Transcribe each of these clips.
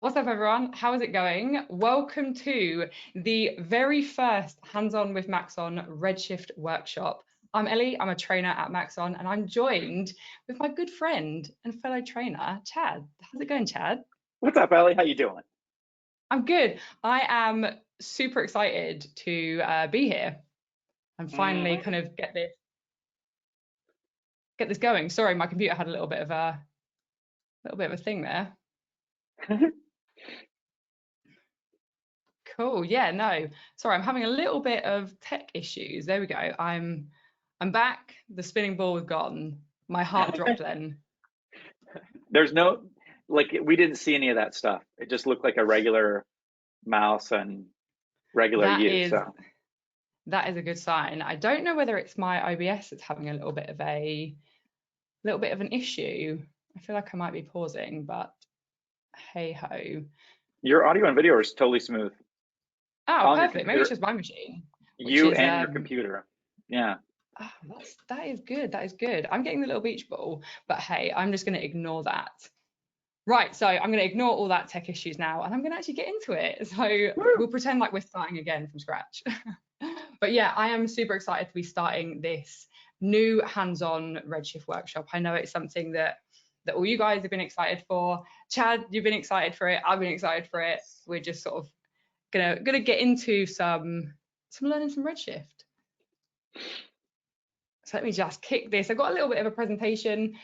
What's up, everyone? How is it going? Welcome to the very first Hands-On with Maxon Redshift workshop. I'm Ellie, I'm a trainer at Maxon, and I'm joined with my good friend and fellow trainer, Chad. How's it going, Chad? What's up, Ellie? How you doing? I'm good. I am super excited to be here and finally kind of get this going. Sorry, my computer had a little bit of a thing there. Cool. Yeah, no. Sorry, I'm having a little bit of tech issues. There we go. I'm back. The spinning ball was gone. My heart dropped then. There's no, we didn't see any of that stuff. It just looked like a regular mouse and regular That is a good sign. I don't know whether it's my OBS that's having a little bit of an issue. I feel like I might be pausing, but hey ho. Your audio and video is totally smooth. Oh, perfect. Maybe it's just my machine. You and your computer. Yeah. Oh, that is good. That is good. I'm getting the little beach ball, but hey, I'm just going to ignore that. Right, so I'm going to ignore all that tech issues now, and I'm going to actually get into it. So we'll pretend like we're starting again from scratch. But yeah, I am super excited to be starting this new hands-on Redshift workshop. I know it's something that all you guys have been excited for. Chad, you've been excited for it. I've been excited for it. We're just sort of gonna get into some learning some Redshift. So let me just kick this. I've got a little bit of a presentation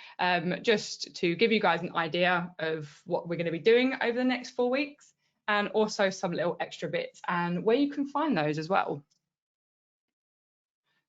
just to give you guys an idea of what we're going to be doing over the next 4 weeks, and also some little extra bits and where you can find those as well.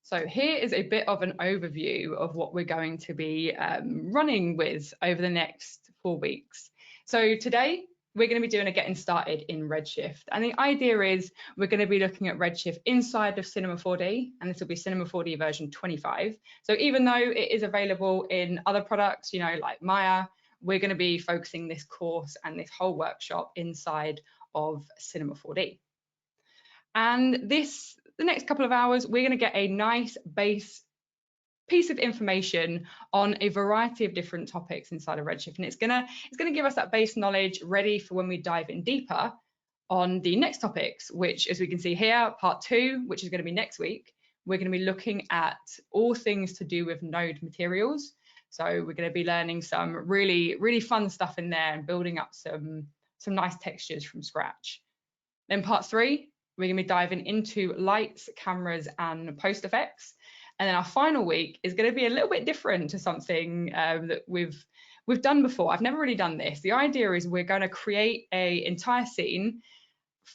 So here is a bit of an overview of what we're going to be running with over the next 4 weeks. So today, we're going to be doing a getting started in Redshift. And the idea is we're going to be looking at Redshift inside of Cinema 4D, and this will be Cinema 4D version 25. So even though it is available in other products, you know, like Maya, we're going to be focusing this course and this whole workshop inside of Cinema 4D. And the next couple of hours, we're going to get a nice base piece of information on a variety of different topics inside of Redshift, and it's gonna give us that base knowledge ready for when we dive in deeper on the next topics, which, as we can see here, part 2, which is going to be next week. We're going to be looking at all things to do with node materials. So we're going to be learning some really fun stuff in there and building up some nice textures from scratch. Then part 3, we're going to be diving into lights, cameras, and post effects. And then our final week is going to be a little bit different to something that we've done before. I've never really done this. The idea is we're going to create an entire scene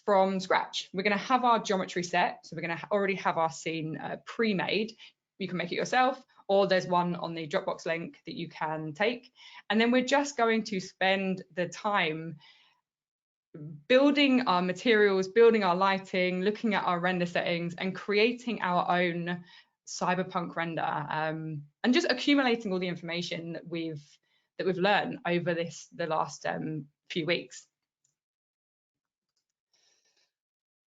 from scratch. We're going to have our geometry set. So we're going to already have our scene pre-made. You can make it yourself, or there's one on the Dropbox link that you can take. And then we're just going to spend the time building our materials, building our lighting, looking at our render settings, and creating our own cyberpunk render, and just accumulating all the information that we've learned over the last few weeks.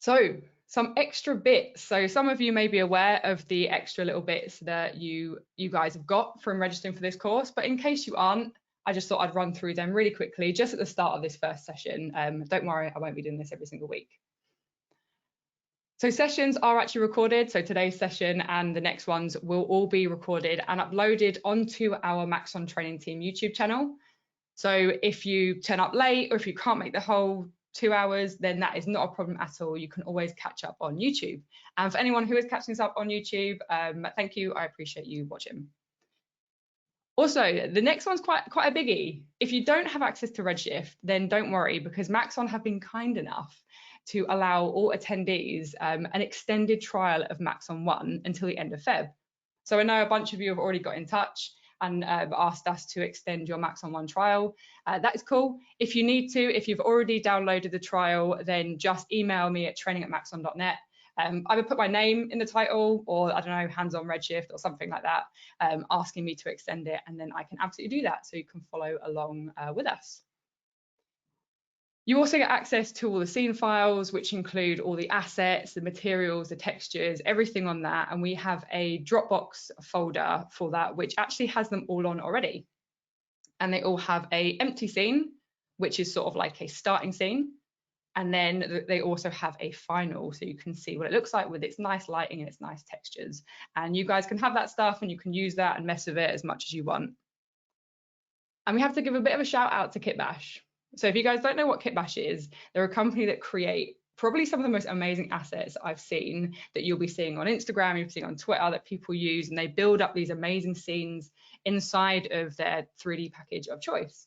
So some extra bits. So some of you may be aware of the extra little bits that you guys have got from registering for this course, but in case you aren't, I just thought I'd run through them really quickly just at the start of this first session. Don't worry, I won't be doing this every single week. So sessions are actually recorded. So today's session and the next ones will all be recorded and uploaded onto our Maxon Training Team YouTube channel. So if you turn up late or if you can't make the whole 2 hours, then that is not a problem at all. You can always catch up on YouTube. And for anyone who is catching us up on YouTube, thank you. I appreciate you watching. Also, the next one's quite a biggie. If you don't have access to Redshift, then don't worry, because Maxon have been kind enough to allow all attendees an extended trial of Maxon 1 until the end of Feb. So I know a bunch of you have already got in touch and asked us to extend your Maxon 1 trial. That is cool. If you need to, if you've already downloaded the trial, then just email me at training@maxon.net. I would put my name in the title, or I don't know, hands-on Redshift or something like that, asking me to extend it, and then I can absolutely do that so you can follow along with us. You also get access to all the scene files, which include all the assets, the materials, the textures, everything on that. And we have a Dropbox folder for that, which actually has them all on already. And they all have an empty scene which is sort of like a starting scene. And then they also have a final, so you can see what it looks like with its nice lighting and its nice textures. And you guys can have that stuff and you can use that and mess with it as much as you want. And we have to give a bit of a shout out to Kitbash. So if you guys don't know what Kitbash is, they're a company that create probably some of the most amazing assets I've seen that you'll be seeing on Instagram, you'll be seeing on Twitter that people use, and they build up these amazing scenes inside of their 3D package of choice.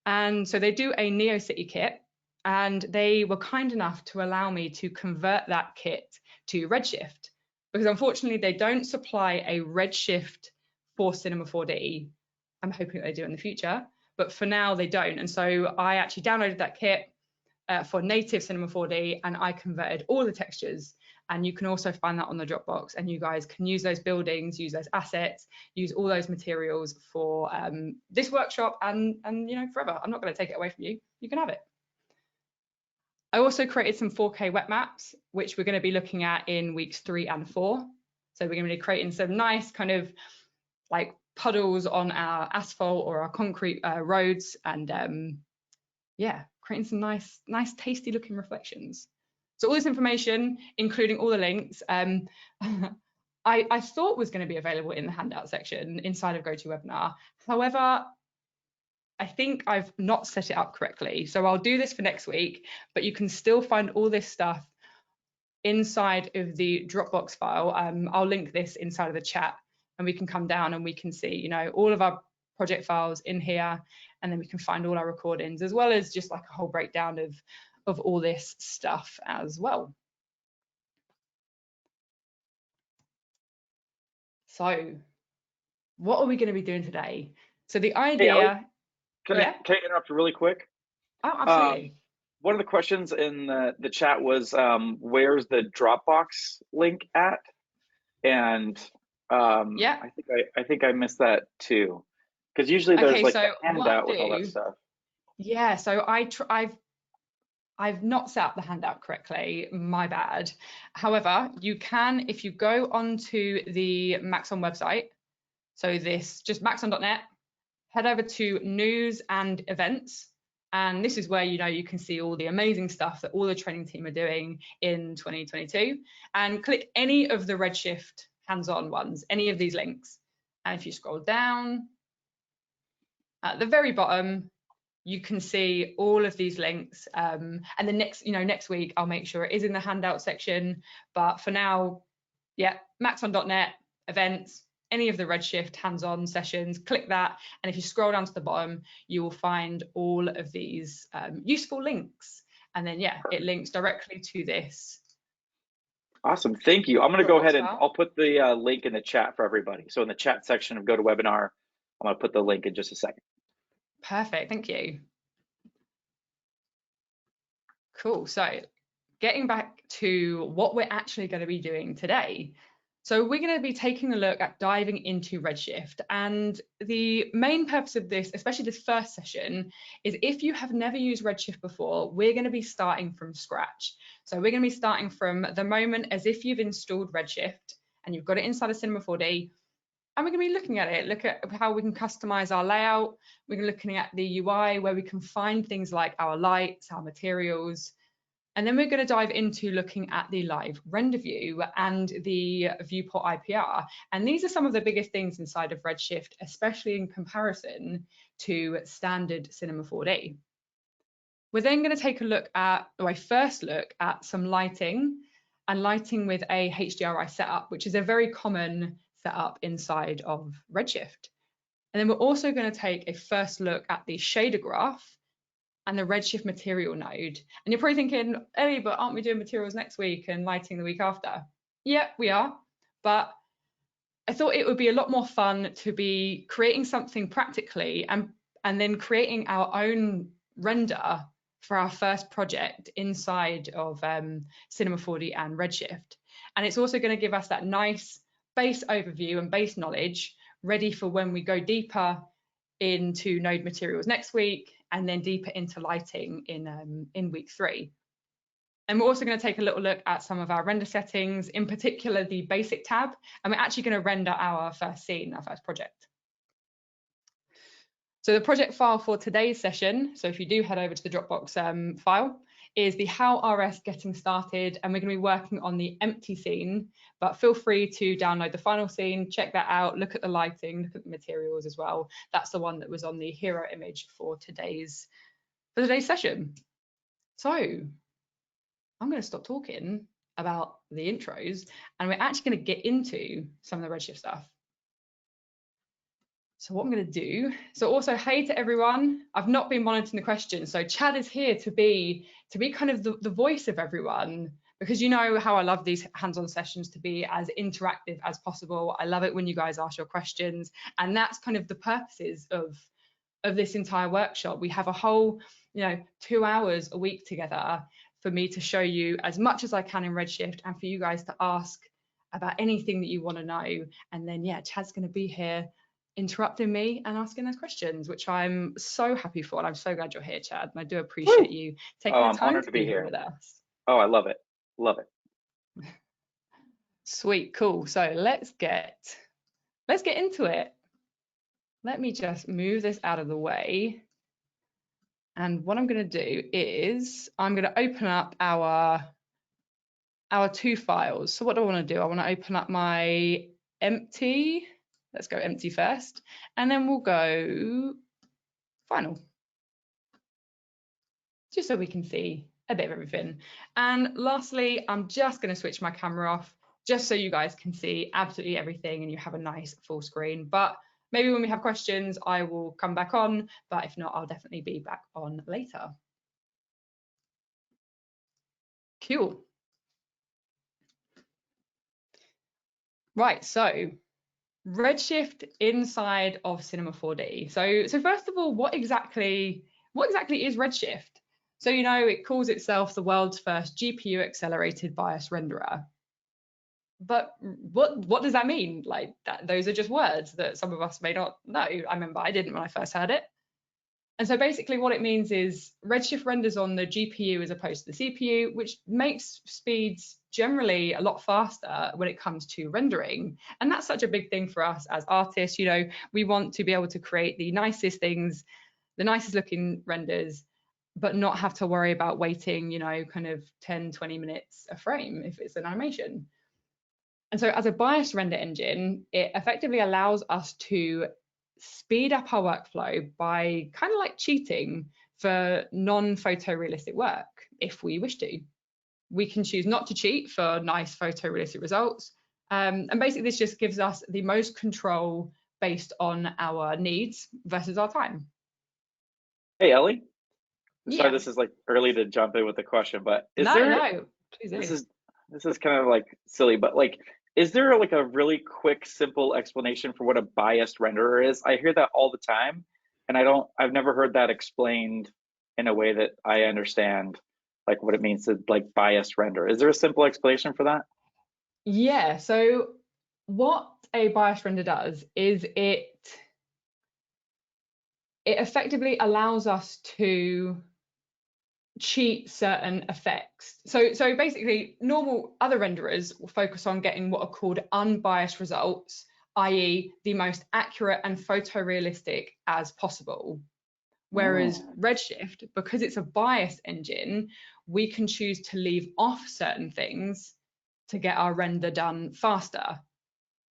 And so they do a Neo City kit, and they were kind enough to allow me to convert that kit to Redshift, because unfortunately they don't supply a Redshift for Cinema 4D. I'm hoping that they do in the future, but for now they don't. And so I actually downloaded that kit for native Cinema 4D, and I converted all the textures. And you can also find that on the Dropbox, and you guys can use those buildings, use those assets, use all those materials for this workshop and you know, forever. I'm not going to take it away from you. You can have it. I also created some 4K wet maps, which we're going to be looking at in weeks 3 and 4. So we're going to be creating some nice kind of like puddles on our asphalt or our concrete roads, and yeah, creating some nice tasty looking reflections. So all this information, including all the links, I thought was going to be available in the handout section inside of GoToWebinar. However, I think I've not set it up correctly. So I'll do this for next week, but you can still find all this stuff inside of the Dropbox file. I'll link this inside of the chat, and we can come down and we can see, you know, all of our project files in here, and then we can find all our recordings, as well as just like a whole breakdown of all this stuff as well. So what are we going to be doing today? So the idea... Hey, Elly, can I interrupt really quick? Oh, absolutely. One of the questions in the chat was, where's the Dropbox link at? And yeah, I think I missed that too, because usually there's like a handout with all that stuff. Yeah, so I've not set up the handout correctly, my bad. However, you can, if you go onto the Maxon website, so this, just maxon.net, head over to news and events. And this is where, you know, you can see all the amazing stuff that all the training team are doing in 2022. And click any of the Redshift hands-on ones, any of these links. And if you scroll down, at the very bottom, you can see all of these links. And the next week, I'll make sure it is in the handout section. But for now, yeah, maxon.net, events, any of the Redshift hands-on sessions, click that. And if you scroll down to the bottom, you will find all of these useful links. And then, yeah, it links directly to this. Awesome, thank you. I'm going to go ahead and I'll put the link in the chat for everybody. So in the chat section of GoToWebinar, I'm going to put the link in just a second. Perfect, thank you. Cool, so getting back to what we're actually going to be doing today. So we're going to be taking a look at diving into Redshift, and the main purpose of this, especially this first session, is if you have never used Redshift before, we're going to be starting from scratch. So we're going to be starting from the moment as if you've installed Redshift and you've got it inside of Cinema 4D, and we're going to be looking at it, look at how we can customize our layout. We're looking at the UI where we can find things like our lights, our materials. And then we're going to dive into looking at the live render view and the Viewport IPR. And these are some of the biggest things inside of Redshift, especially in comparison to standard Cinema 4D. We're then going to take a look at, or a first look at some lighting, and lighting with a HDRi setup, which is a very common setup inside of Redshift. And then we're also going to take a first look at the shader graph and the Redshift material node. And you're probably thinking, Elly, but aren't we doing materials next week and lighting the week after? Yeah, we are. But I thought it would be a lot more fun to be creating something practically and then creating our own render for our first project inside of Cinema 4D and Redshift. And it's also going to give us that nice base overview and base knowledge ready for when we go deeper into node materials next week, and then deeper into lighting in week 3. And we're also going to take a little look at some of our render settings, in particular the basic tab, and we're actually going to render our first scene, our first project. So the project file for today's session, so if you do head over to the Dropbox file, is the how RS getting started, and we're going to be working on the empty scene, but feel free to download the final scene, check that out, look at the lighting, look at the materials as well. That's the one that was on the hero image for today's session. So I'm going to stop talking about the intros, and we're actually going to get into some of the Redshift stuff. So what I'm going to do, so also, hey to everyone, I've not been monitoring the questions. So Chad is here to be kind of the voice of everyone, because you know how I love these hands-on sessions to be as interactive as possible. I love it when you guys ask your questions, and that's kind of the purposes of this entire workshop. We have a whole, 2 hours a week together for me to show you as much as I can in Redshift, and for you guys to ask about anything that you want to know. And then, yeah, Chad's going to be here interrupting me and asking those questions, which I'm so happy for. And I'm so glad you're here, Chad. And I do appreciate you taking the time to be here with us. Oh, I love it. Love it. Sweet, cool. So let's get into it. Let me just move this out of the way. And what I'm going to do is I'm going to open up our 2 files. So what do I want to do? I want to open up my empty. Let's go empty first, and then we'll go final, just so we can see a bit of everything. And lastly, I'm just going to switch my camera off, just so you guys can see absolutely everything and you have a nice full screen. But maybe when we have questions, I will come back on, but if not, I'll definitely be back on later. Cool. Right, so Redshift inside of Cinema 4D. So first of all, what exactly is Redshift? So it calls itself the world's first GPU accelerated bias renderer. But what does that mean? Like those are just words that some of us may not know. I remember I didn't when I first heard it. And so basically what it means is Redshift renders on the GPU as opposed to the CPU, which makes speeds generally a lot faster when it comes to rendering. And that's such a big thing for us as artists. We want to be able to create the nicest things, the nicest looking renders, but not have to worry about waiting, kind of 10, 20 minutes a frame if it's an animation. And so as a bias render engine, it effectively allows us to speed up our workflow by kind of like cheating for non-photorealistic work if we wish to. We can choose not to cheat for nice photorealistic results. And basically this just gives us the most control based on our needs versus our time. Hey, Ellie. Yeah. Sorry, this is like early to jump in with the question, but please do. This is kind of like silly, but like, is there like a really quick, simple explanation for what a biased renderer is? I hear that all the time, and I've never heard that explained in a way that I understand like what it means to like biased render. Is there a simple explanation for that? Yeah, so what a biased render does is it effectively allows us to cheat certain effects. So basically normal other renderers will focus on getting what are called unbiased results, i.e. the most accurate and photorealistic as possible. Whereas Redshift, because it's a bias engine, we can choose to leave off certain things to get our render done faster.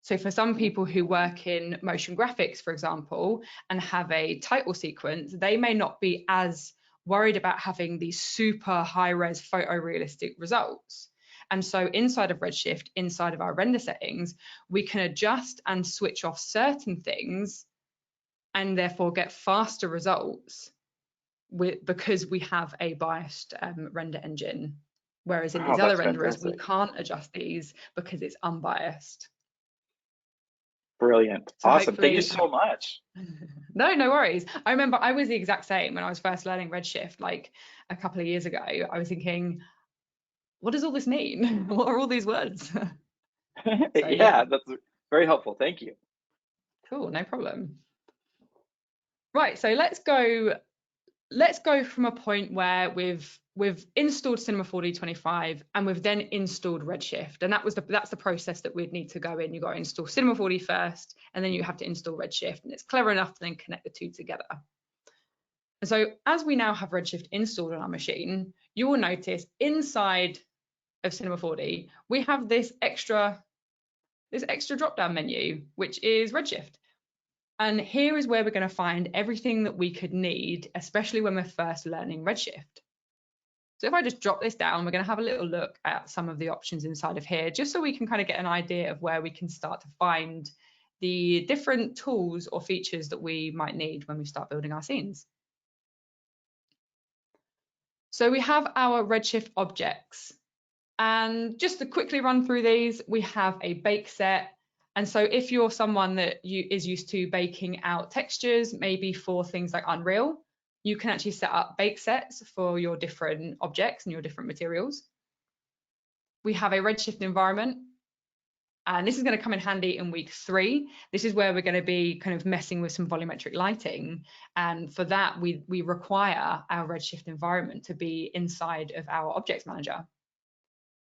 So for some people who work in motion graphics, for example, and have a title sequence, they may not be as worried about having these super high-res photorealistic results. And so inside of Redshift, inside of our render settings, we can adjust and switch off certain things and therefore get faster results because we have a biased render engine. Whereas in these other renderers, we can't adjust these because it's unbiased. Brilliant. So awesome. Thank you so much. No worries. I remember I was the exact same when I was first learning Redshift like a couple of years ago. I was thinking, what does all this mean? What are all these words? Yeah, that's very helpful. Thank you. Cool, no problem. Right, so let's go let's go from a point where we've installed Cinema 4D 25 and we've then installed Redshift, and that's the process that we'd need to go in. You've got to install Cinema 4D first, and then you have to install Redshift, and it's clever enough to then connect the two together. And so as we now have Redshift installed on our machine, you will notice inside of Cinema 4D we have this extra drop-down menu, which is Redshift. And here is where we're going to find everything that we could need, especially when we're first learning Redshift. So if I just drop this down, we're going to have a little look at some of the options inside of here, just so we can kind of get an idea of where we can start to find the different tools or features that we might need when we start building our scenes. So we have our Redshift objects. And just to quickly run through these, we have a bake set. And so if you're someone that is used to baking out textures, maybe for things like Unreal, you can actually set up bake sets for your different objects and your different materials. We have a Redshift environment, and this is going to come in handy in week 3. This is where we're going to be kind of messing with some volumetric lighting. And for that, we require our Redshift environment to be inside of our objects manager.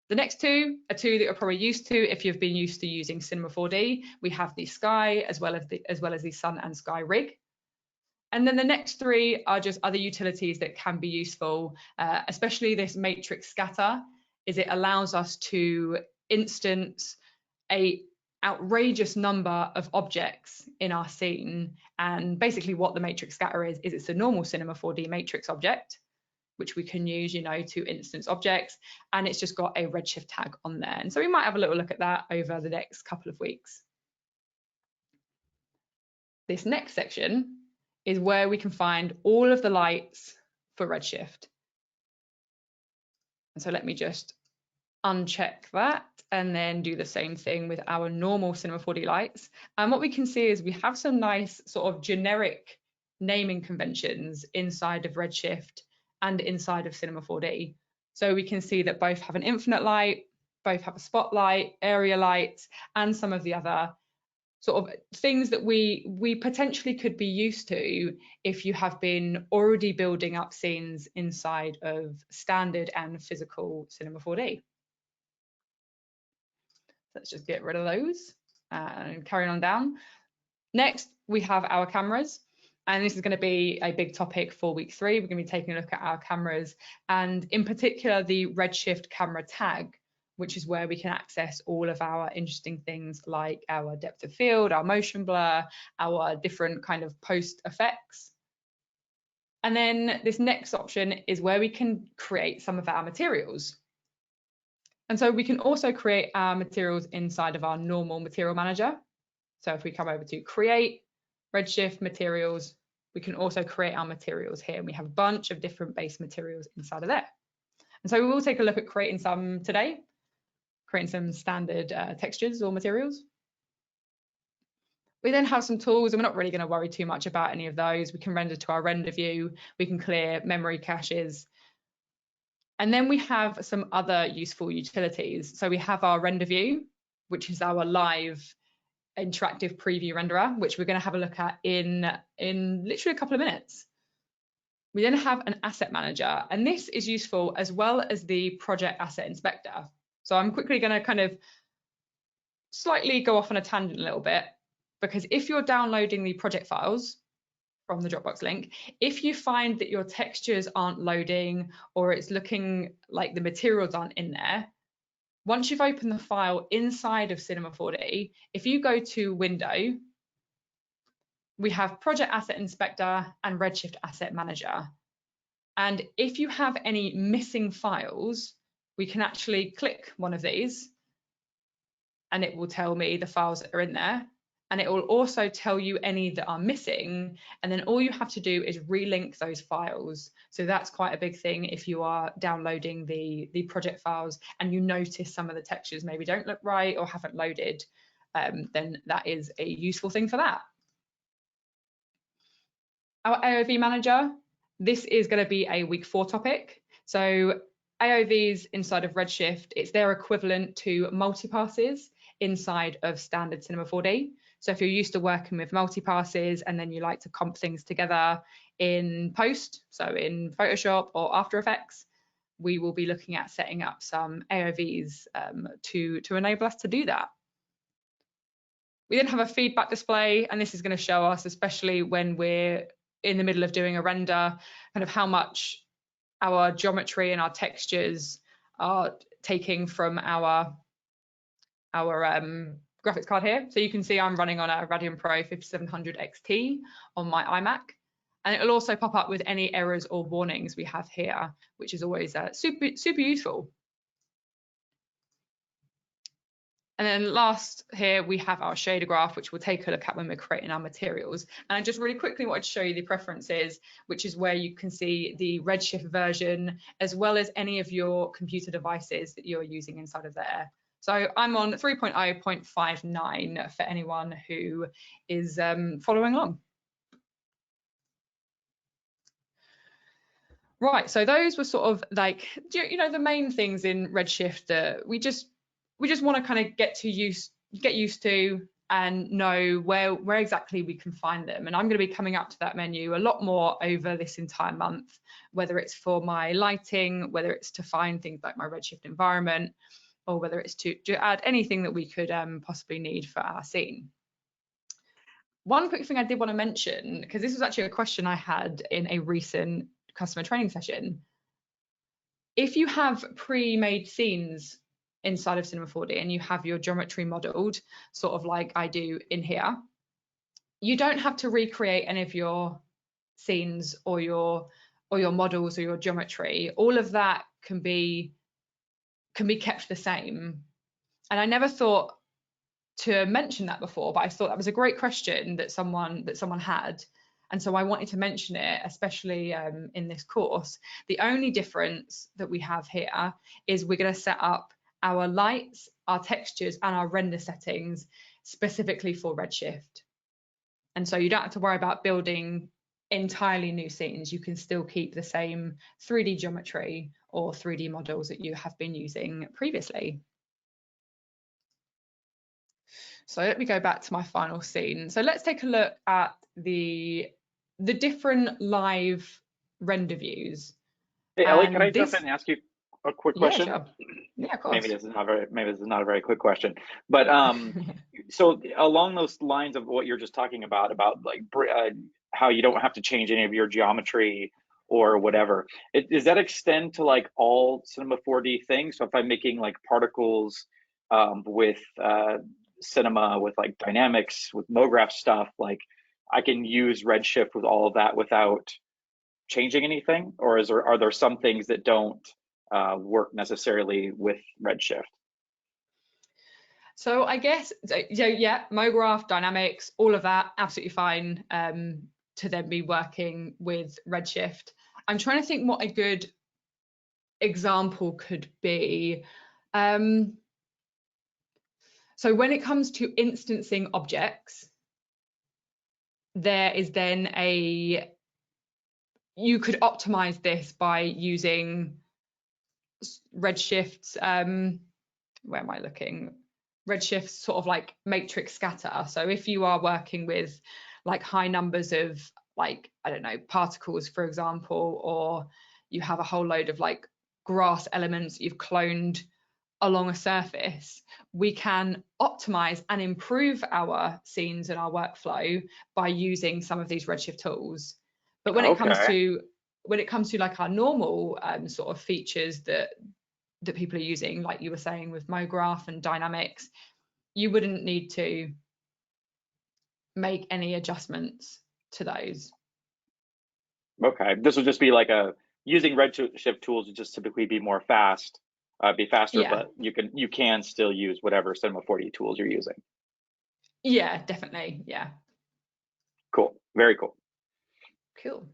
The next two are two that you're probably used to if you've been used to using Cinema 4D. We have the sky as well as the sun and sky rig. And then the next 3 are just other utilities that can be useful, especially this matrix scatter, is it allows us to instance a outrageous number of objects in our scene. And basically what the matrix scatter is it's a normal Cinema 4D matrix object, which we can use, to instance objects, and it's just got a Redshift tag on there. And so we might have a little look at that over the next couple of weeks. This next section is where we can find all of the lights for Redshift. And so let me just uncheck that and then do the same thing with our normal Cinema 4D lights. And what we can see is we have some nice sort of generic naming conventions inside of Redshift and inside of Cinema 4D. So we can see that both have an infinite light, both have a spotlight, area light, and some of the other sort of things that we potentially could be used to if you have been already building up scenes inside of standard and physical Cinema 4D. Let's just get rid of those and carry on down. Next, we have our cameras. And this is going to be a big topic for week 3. We're going to be taking a look at our cameras, and in particular the Redshift camera tag, which is where we can access all of our interesting things like our depth of field, our motion blur, our different kind of post effects. And then this next option is where we can create some of our materials. And so we can also create our materials inside of our normal material manager. So if we come over to create, Redshift materials, we can also create our materials here, and we have a bunch of different base materials inside of there. And so we will take a look at creating some today, creating some standard textures or materials. We then have some tools, and we're not really going to worry too much about any of those. We can render to our render view, we can clear memory caches. And then we have some other useful utilities. So we have our render view, which is our live interactive preview renderer, which we're going to have a look at in literally a couple of minutes. We then have an asset manager, and this is useful as well as the project asset inspector. So I'm quickly going to kind of slightly go off on a tangent a little bit, because if you're downloading the project files from the Dropbox link, if you find that your textures aren't loading or it's looking like the materials aren't in there, once you've opened the file inside of Cinema 4D, if you go to Window, we have Project Asset Inspector and Redshift Asset Manager. And if you have any missing files, we can actually click one of these and it will tell me the files that are in there. And it will also tell you any that are missing. And then all you have to do is relink those files. So that's quite a big thing if you are downloading the project files and you notice some of the textures maybe don't look right or haven't loaded, then that is a useful thing for that. Our AOV manager, this is going to be a week 4 topic. So AOVs inside of Redshift, it's their equivalent to multipasses inside of standard Cinema 4D. So if you're used to working with multi-passes and then you like to comp things together in post, so in Photoshop or After Effects, we will be looking at setting up some AOVs to enable us to do that. We then have a feedback display, and this is going to show us, especially when we're in the middle of doing a render, kind of how much our geometry and our textures are taking from our graphics card here. So you can see I'm running on a Radeon Pro 5700 XT on my iMac, and it will also pop up with any errors or warnings we have here, which is always super useful. And then last here, we have our shader graph, which we'll take a look at when we're creating our materials. And I just really quickly wanted to show you the preferences, which is where you can see the Redshift version, as well as any of your computer devices that you're using inside of there. So I'm on 3.0.59 for anyone who is following along. Right, so those were sort of like, you know, the main things in Redshift that we just want to kind of get used to and know where exactly we can find them. And I'm going to be coming up to that menu a lot more over this entire month, whether it's for my lighting, whether it's to find things like my Redshift environment, or whether it's to add anything that we could possibly need for our scene. One quick thing I did want to mention, because this was actually a question I had in a recent customer training session. If you have pre-made scenes inside of Cinema 4D and you have your geometry modeled, sort of like I do in here, you don't have to recreate any of your scenes or your models or your geometry. All of that can be kept the same. And I never thought to mention that before, but I thought that was a great question that someone had. And so I wanted to mention it, especially in this course. The only difference that we have here is we're going to set up our lights, our textures, and our render settings specifically for Redshift. And so you don't have to worry about building entirely new scenes. You can still keep the same 3D geometry or 3D models that you have been using previously. So let me go back to my final scene. So let's take a look at the different live render views. Hey, Ellie, can I jump in and ask you a quick question? Yeah, sure. Yeah, of course. Maybe this is not a very quick question, but so along those lines of what you're just talking about like how you don't have to change any of your geometry or whatever, does that extend to like all Cinema 4D things? So if I'm making like particles with Cinema, with like dynamics, with MoGraph stuff, like I can use Redshift with all of that without changing anything, or are there some things that don't work necessarily with Redshift? So I guess, yeah, MoGraph, dynamics, all of that, absolutely fine to then be working with Redshift. I'm trying to think what a good example could be. So when it comes to instancing objects, there is then you could optimize this by using Redshift's, where am I looking? Redshift's sort of like matrix scatter. So if you are working with like high numbers of like, I don't know, particles, for example, or you have a whole load of like grass elements you've cloned along a surface, we can optimize and improve our scenes and our workflow by using some of these Redshift tools. But when it comes to like our normal sort of features that people are using, like you were saying with MoGraph and dynamics, you wouldn't need to make any adjustments to those. Okay, this would just be like using Redshift tools would just typically be faster, yeah. But you can still use whatever Cinema 4D tools you're using. Yeah, definitely. Yeah. Cool. Very cool. Cool.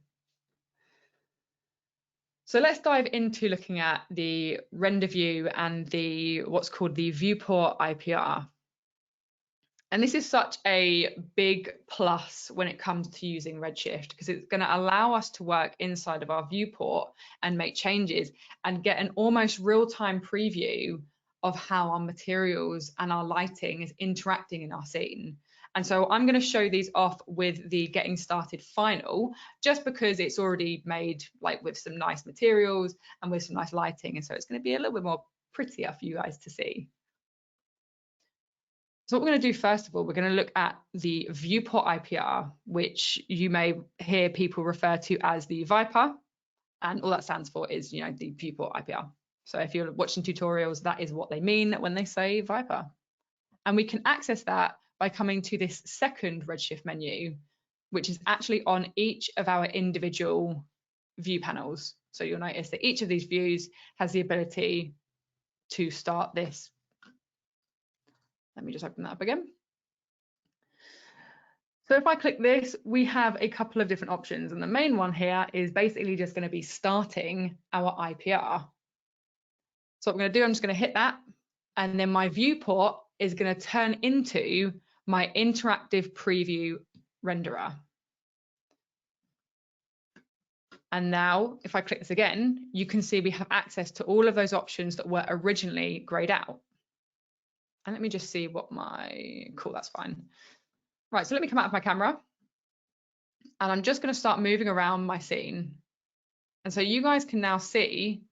So let's dive into looking at the render view and what's called the Viewport IPR. And this is such a big plus when it comes to using Redshift, because it's going to allow us to work inside of our viewport and make changes and get an almost real-time preview of how our materials and our lighting is interacting in our scene. And so I'm going to show these off with the getting started final, just because it's already made like with some nice materials and with some nice lighting. And so it's going to be a little bit more prettier for you guys to see. So what we're going to do first of all, we're going to look at the Viewport IPR, which you may hear people refer to as the Viper, and all that stands for is, you know, the Viewport IPR. So if you're watching tutorials, that is what they mean when they say Viper. And we can access that by coming to this second Redshift menu, which is actually on each of our individual view panels. So you'll notice that each of these views has the ability to start this. Let me just open that up again. So if I click this, we have a couple of different options. And the main one here is basically just going to be starting our IPR. So what I'm going to do, I'm just going to hit that. And then my viewport is going to turn into my interactive preview renderer. And now if I click this again, you can see we have access to all of those options that were originally grayed out. And let me just see what cool, that's fine. Right, so let me come out of my camera and I'm just going to start moving around my scene. And so you guys can now see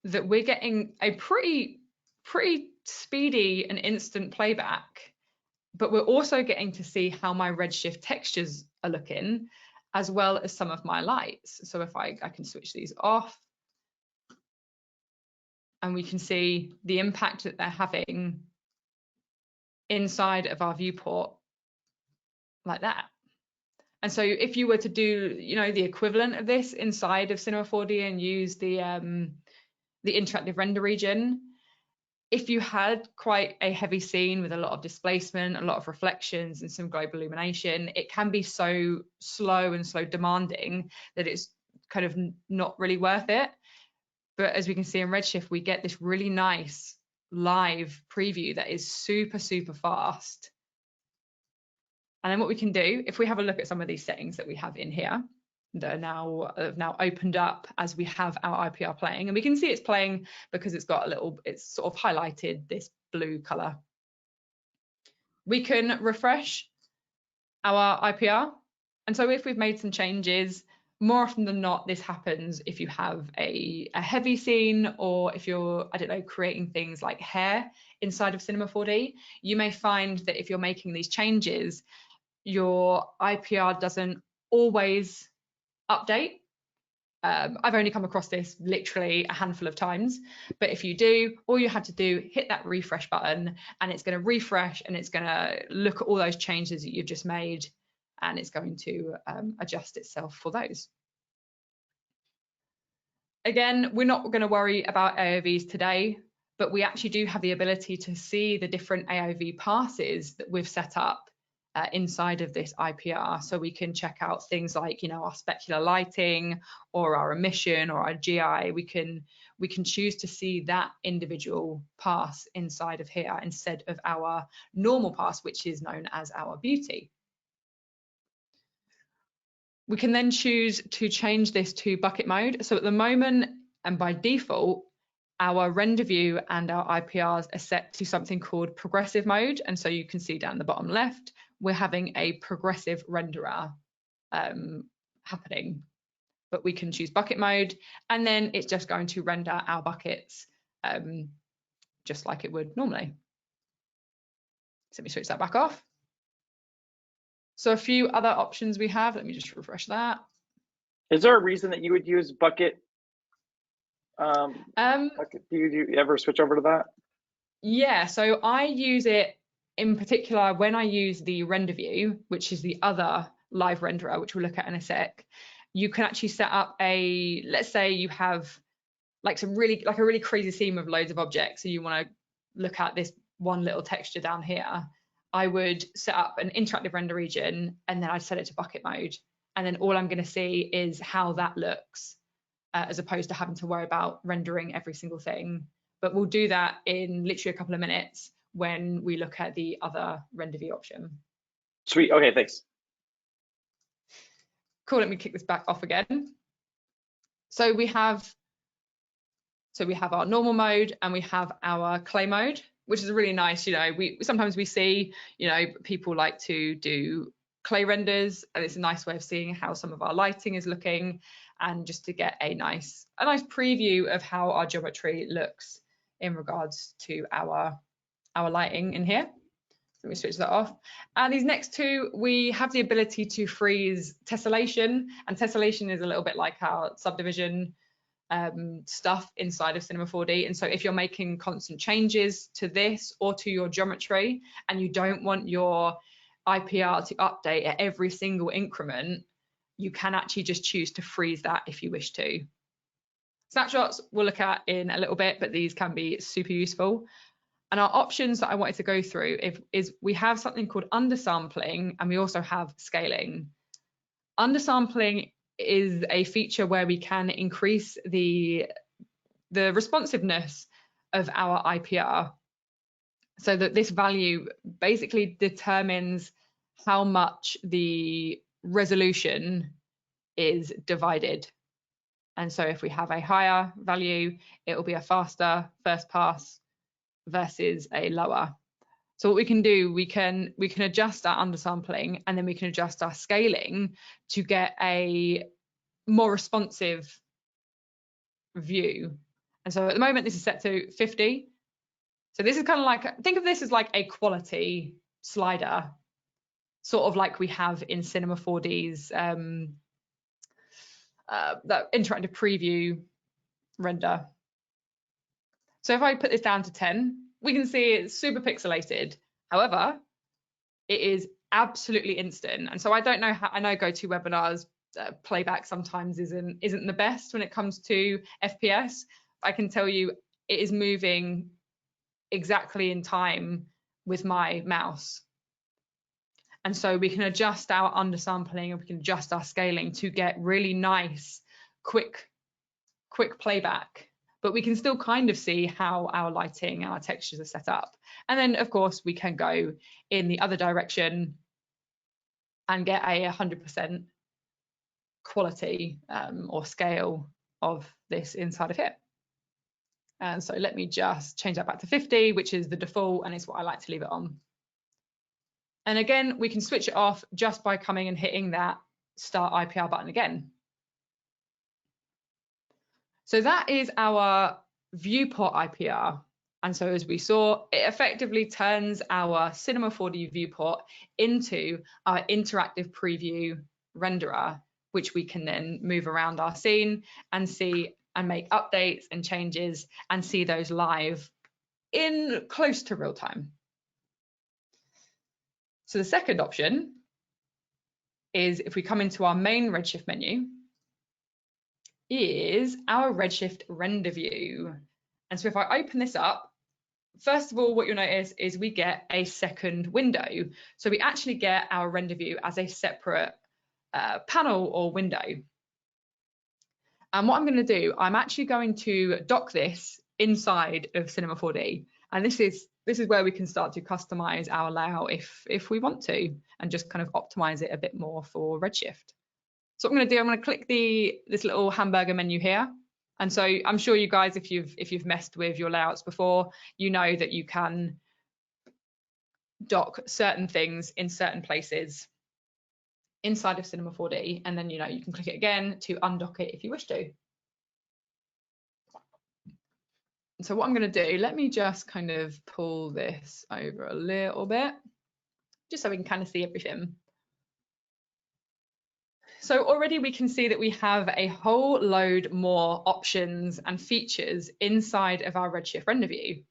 that we're getting a pretty speedy and instant playback, but we're also getting to see how my Redshift textures are looking, as well as some of my lights. So if I can switch these off, and we can see the impact that they're having inside of our viewport like that. And so if you were to do, you know, the equivalent of this inside of Cinema 4D and use the interactive render region, if you had quite a heavy scene with a lot of displacement, a lot of reflections and some global illumination, it can be so slow and so demanding that it's kind of not really worth it. But as we can see in Redshift, we get this really nice live preview that is super fast. And then what we can do, if we have a look at some of these settings that we have in here, that are now opened up as we have our IPR playing, and we can see it's playing because it's got it's sort of highlighted this blue color. We can refresh our IPR. And so if we've made some changes, more often than not, this happens if you have a heavy scene, or if you're, I don't know, creating things like hair inside of Cinema 4D, you may find that if you're making these changes, your IPR doesn't always update. I've only come across this literally a handful of times, but if you do, all you have to do, hit that refresh button, and it's going to refresh and it's going to look at all those changes that you've just made, and it's going to adjust itself for those. Again, we're not going to worry about AOVs today, but we actually do have the ability to see the different AOV passes that we've set up inside of this IPR. So we can check out things like, you know, our specular lighting or our emission or our GI. We can choose to see that individual pass inside of here instead of our normal pass, which is known as our beauty. We can then choose to change this to bucket mode. So at the moment, and by default, our render view and our IPRs are set to something called progressive mode. And so you can see down the bottom left, we're having a progressive renderer happening. But we can choose bucket mode, and then it's just going to render our buckets just like it would normally. So let me switch that back off. So a few other options we have. Let me just refresh that. Is there a reason that you would use bucket? Bucket? Do you ever switch over to that? Yeah, so I use it in particular when I use the render view, which is the other live renderer, which we'll look at in a sec. You can actually set up let's say you have like a really crazy scene with loads of objects, so you want to look at this one little texture down here. I would set up an interactive render region, and then I'd set it to bucket mode, and then all I'm going to see is how that looks, as opposed to having to worry about rendering every single thing. But we'll do that in literally a couple of minutes when we look at the other render view option. Sweet. Okay, thanks. Cool. Let me kick this back off again. So we have our normal mode and we have our clay mode. which is really nice. You know, sometimes we see, you know, people like to do clay renders, and it's a nice way of seeing how some of our lighting is looking, and just to get a nice preview of how our geometry looks in regards to our lighting in here. Let me switch that off. And these next two, we have the ability to freeze tessellation, and tessellation is a little bit like our subdivision stuff inside of Cinema 4D. And so if you're making constant changes to this or to your geometry, and you don't want your IPR to update at every single increment, you can actually just choose to freeze that if you wish to. Snapshots we'll look at in a little bit, but these can be super useful. And our options that I wanted to go through is we have something called undersampling, and we also have scaling. Undersampling is a feature where we can increase the responsiveness of our IPR, so that this value basically determines how much the resolution is divided. And so if we have a higher value, it will be a faster first pass versus a lower. So what we can do, we can adjust our undersampling, and then we can adjust our scaling to get a more responsive view. And so at the moment this is set to 50. So this is kind of like, think of this as like a quality slider, sort of like we have in Cinema 4D's that interactive preview render. So if I put this down to 10, we can see it's super pixelated. However, it is absolutely instant. And so I don't know how, I know GoToWebinar's playback sometimes isn't the best when it comes to FPS. I can tell you it is moving exactly in time with my mouse. And so we can adjust our undersampling, and we can adjust our scaling to get really nice, quick playback. But we can still kind of see how our lighting and our textures are set up. And then, of course, we can go in the other direction and get a 100% quality or scale of this inside of here. And so let me just change that back to 50, which is the default, and it's what I like to leave it on. And again, we can switch it off just by coming and hitting that Start IPR button again. So that is our Viewport IPR. And so as we saw, it effectively turns our Cinema 4D viewport into our interactive preview renderer, which we can then move around our scene and see and make updates and changes and see those live in close to real time. So the second option is, if we come into our main Redshift menu, is our Redshift Render View. And so if I open this up, first of all, what you'll notice is we get a second window. So we actually get our render view as a separate panel or window. And what I'm going to do, I'm actually going to dock this inside of Cinema 4D. And this is where we can start to customize our layout if we want to, and just kind of optimize it a bit more for Redshift. So what I'm going to do, I'm going to click this little hamburger menu here. And so I'm sure you guys, if you've messed with your layouts before, you know that you can dock certain things in certain places inside of Cinema 4D, and then you can click it again to undock it if you wish to. So what I'm going to do, let me just kind of pull this over a little bit, just so we can kind of see everything. So already we can see that we have a whole load more options and features inside of our Redshift render view.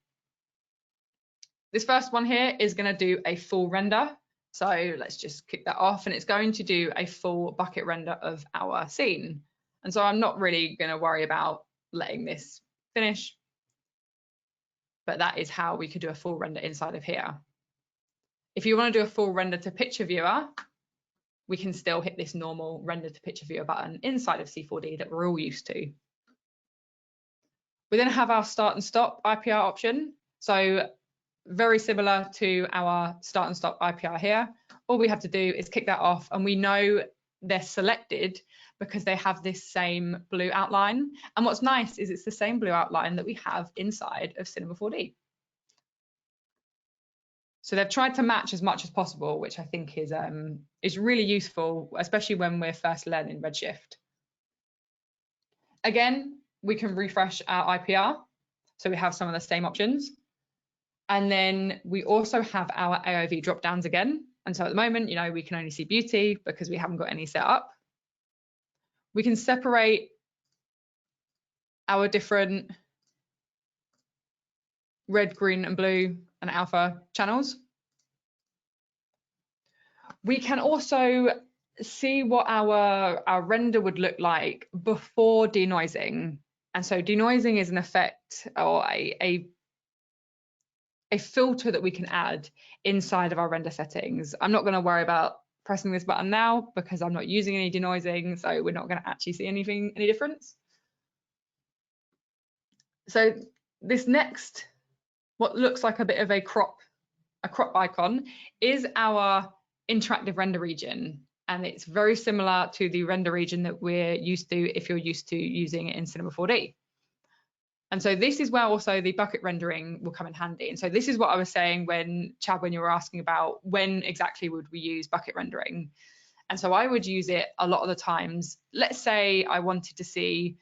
This first one here is going to do a full render. So let's just kick that off, and it's going to do a full bucket render of our scene. And so I'm not really going to worry about letting this finish, but that is how we could do a full render inside of here. If you want to do a full render to picture viewer, we can still hit this normal render to picture viewer button inside of C4D that we're all used to. We then have our start and stop IPR option. So very similar to our start and stop IPR here. All we have to do is kick that off, and we know they're selected because they have this same blue outline. And what's nice is it's the same blue outline that we have inside of Cinema 4D. So they've tried to match as much as possible, which I think is really useful, especially when we're first learning Redshift. Again, we can refresh our IPR, so we have some of the same options. And then we also have our AOV drop downs again. And so at the moment, you know, we can only see beauty because we haven't got any set up. We can separate our different red, green, and blue and alpha channels. We can also see what our render would look like before denoising. And so denoising is an effect or a filter that we can add inside of our render settings. I'm not going to worry about pressing this button now because I'm not using any denoising, so we're not going to actually see any difference. So this next, what looks like a bit of a crop icon, is our interactive render region, and it's very similar to the render region that we're used to if you're used to using it in Cinema 4D. And so this is where also the bucket rendering will come in handy. And so this is what I was saying when, Chad, when you were asking about when exactly would we use bucket rendering. And so I would use it a lot of the times. Let's say I wanted to see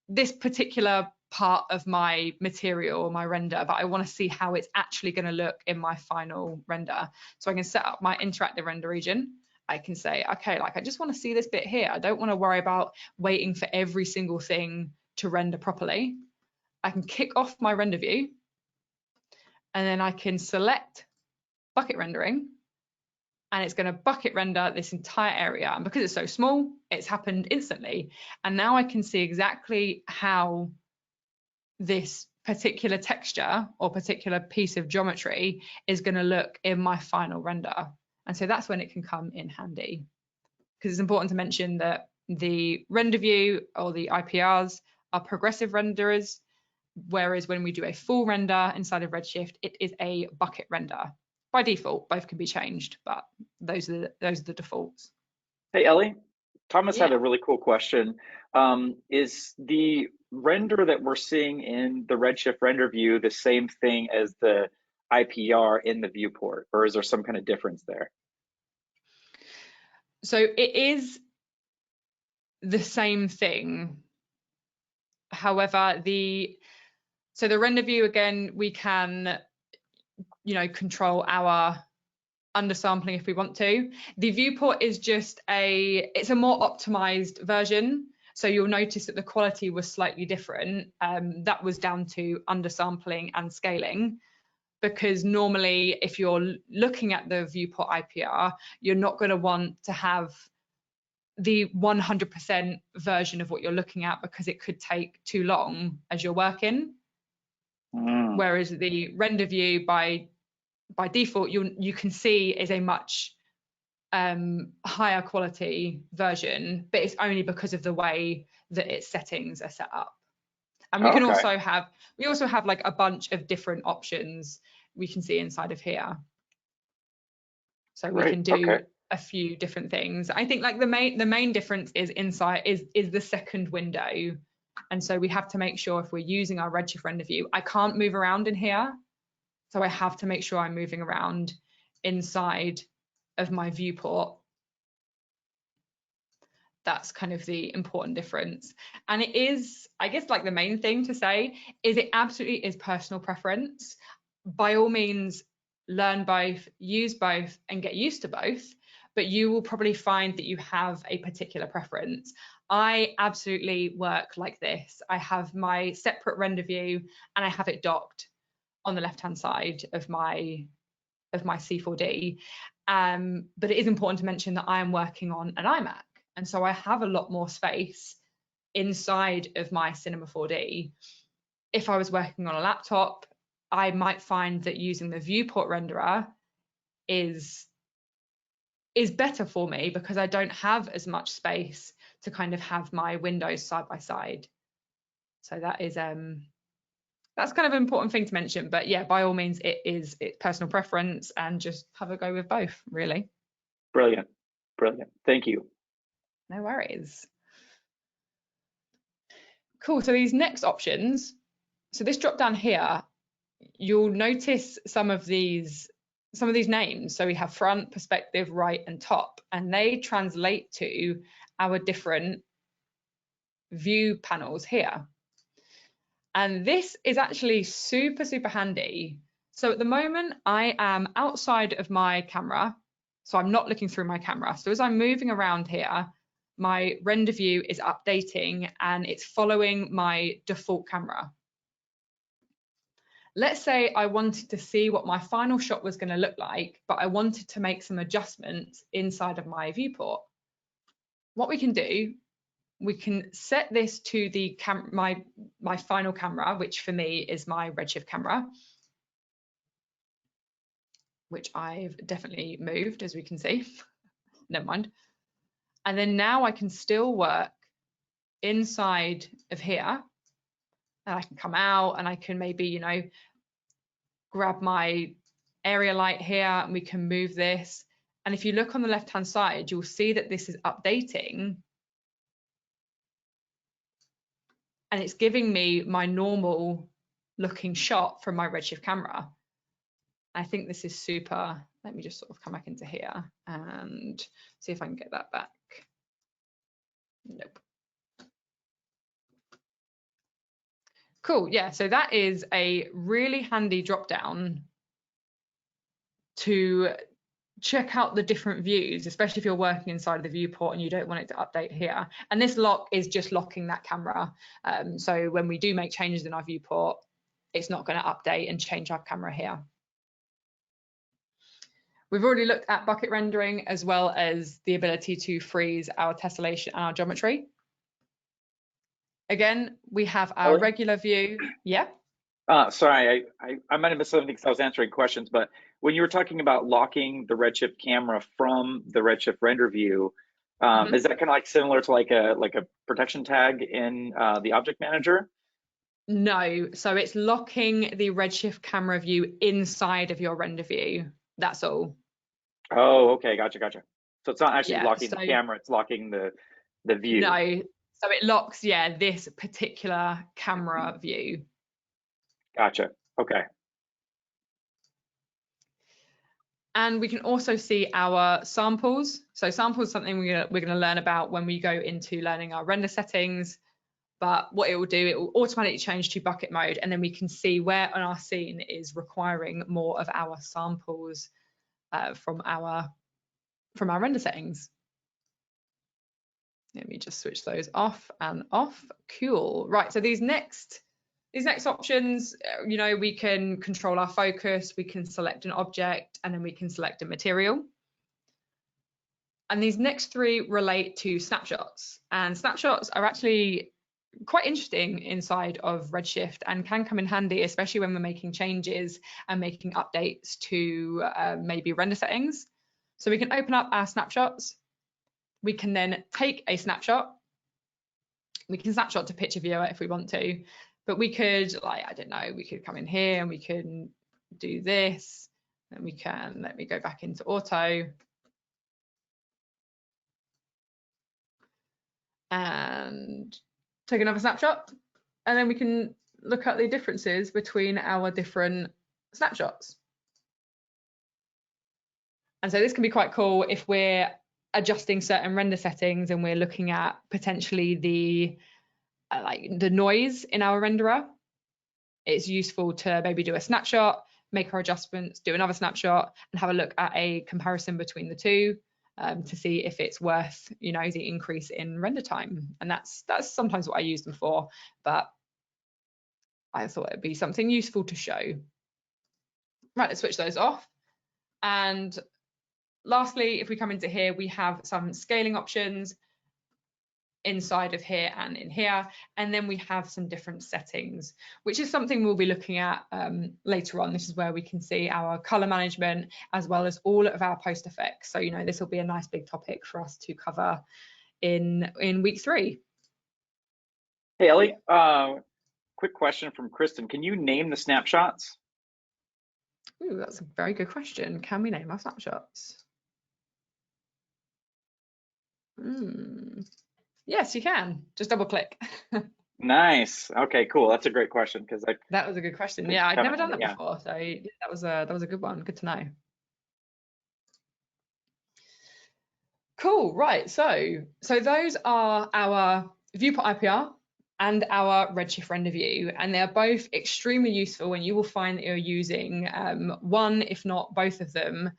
this particular part of my material or my render, but I want to see how it's actually going to look in my final render. So I can set up my interactive render region. I can say, okay, like I just want to see this bit here. I don't want to worry about waiting for every single thing to render properly. I can kick off my render view and then I can select bucket rendering, and it's going to bucket render this entire area. And because it's so small, it's happened instantly. And now I can see exactly how this particular texture or particular piece of geometry is going to look in my final render. And so that's when it can come in handy, because it's important to mention that the render view or the IPRs are progressive renderers, whereas when we do a full render inside of Redshift, it is a bucket render. By default, both can be changed, but those are the defaults. Hey, Ellie, Thomas had a really cool question. Is the render that we're seeing in the Redshift render view the same thing as the IPR in the viewport, or is there some kind of difference there? So it is the same thing. However, the render view, again, we can, you know, control our undersampling if we want to. The viewport is just it's a more optimized version. So you'll notice that the quality was slightly different. That was down to undersampling and scaling, because normally if you're looking at the viewport IPR, you're not going to want to have the 100% version of what you're looking at because it could take too long as you're working. Whereas the render view by default, you can see is a much higher quality version, but it's only because of the way that its settings are set up. And we can also have like a bunch of different options we can see inside of here. So we can do a few different things. I think like the main difference is is the second window. And so we have to make sure if we're using our Redshift render view, I can't move around in here. So I have to make sure I'm moving around inside of my viewport. That's kind of the important difference. And it is, I guess, like the main thing to say is it absolutely is personal preference. By all means, learn both, use both, and get used to both, but you will probably find that you have a particular preference. I absolutely work like this. I have my separate render view and I have it docked on the left-hand side of my C4D. But it is important to mention that I am working on an iMac. And so I have a lot more space inside of my Cinema 4D. If I was working on a laptop, I might find that using the viewport renderer is better for me because I don't have as much space to kind of have my windows side by side. So that is that's kind of an important thing to mention. But yeah, by all means, it's personal preference, and just have a go with both, really. Brilliant. Thank you. No worries. Cool. So these next options, so this drop down here, you'll notice some of these names. So we have front, perspective, right, and top, and they translate to our different view panels here. And this is actually super, super handy. So at the moment, I am outside of my camera, so I'm not looking through my camera. So as I'm moving around here, my render view is updating and it's following my default camera. Let's say I wanted to see what my final shot was going to look like, but I wanted to make some adjustments inside of my viewport. What we can do, we can set this to the my final camera, which for me is my Redshift camera, which I've definitely moved, as we can see. Never mind. And then now I can still work inside of here, and I can come out and I can maybe, you know, grab my area light here and we can move this. And if you look on the left hand side, you'll see that this is updating and it's giving me my normal looking shot from my Redshift camera. I think this is super. Let me just sort of come back into here and see if I can get that back. Nope. Cool, yeah, so that is a really handy drop down to check out the different views, especially if you're working inside of the viewport and you don't want it to update here. And this lock is just locking that camera. So when we do make changes in our viewport, it's not going to update and change our camera here. We've already looked at bucket rendering as well as the ability to freeze our tessellation and our geometry. Again, we have our regular view. Yeah. Sorry, I might have missed something because I was answering questions, but when you were talking about locking the Redshift camera from the Redshift render view, is that kind of like similar to like a protection tag in the object manager? No, so it's locking the Redshift camera view inside of your render view. That's all. Oh, okay, gotcha. So it's not actually locking the camera; it's locking the view. No, so it locks, yeah, this particular camera view. Gotcha. Okay. And we can also see our samples. So samples is something we're going to learn about when we go into learning our render settings. But what it will do, it will automatically change to bucket mode, and then we can see where on our scene is requiring more of our samples from our render settings. Let me just switch those off and off. Cool. Right. So these next options, you know, we can control our focus, we can select an object, and then we can select a material. And these next three relate to snapshots, and snapshots are actually quite interesting inside of Redshift and can come in handy, especially when we're making changes and making updates to maybe render settings. So we can open up our snapshots. We can then take a snapshot. We can snapshot to picture viewer if we want to, but we could, like, I don't know, we could come in here and we can do this, and we can, let me go back into auto. And take another snapshot, and then we can look at the differences between our different snapshots. And so this can be quite cool if we're adjusting certain render settings and we're looking at potentially the noise in our renderer. It's useful to maybe do a snapshot, make our adjustments, do another snapshot, and have a look at a comparison between the two to see if it's worth, you know, the increase in render time. And that's sometimes what I use them for, but I thought it'd be something useful to show. Right, let's switch those off. And lastly, if we come into here, we have some scaling options inside of here and in here, and then we have some different settings, which is something we'll be looking at later on. This is where we can see our color management as well as all of our post effects. So, you know, this will be a nice big topic for us to cover in week 3. Hey Elly, quick question from Kristen. Can you name the snapshots? Ooh, that's a very good question. Can we name our snapshots? Yes, you can. Just double click. Nice. Okay, cool. That's a great question because I That was a good question. Yeah, I'd kind never of, done that yeah. before, so yeah, that was a good one. Good to know. Cool. Right. So those are our Viewport IPR and our Redshift Render View, and they're both extremely useful, and you will find that you're using one, if not both of them,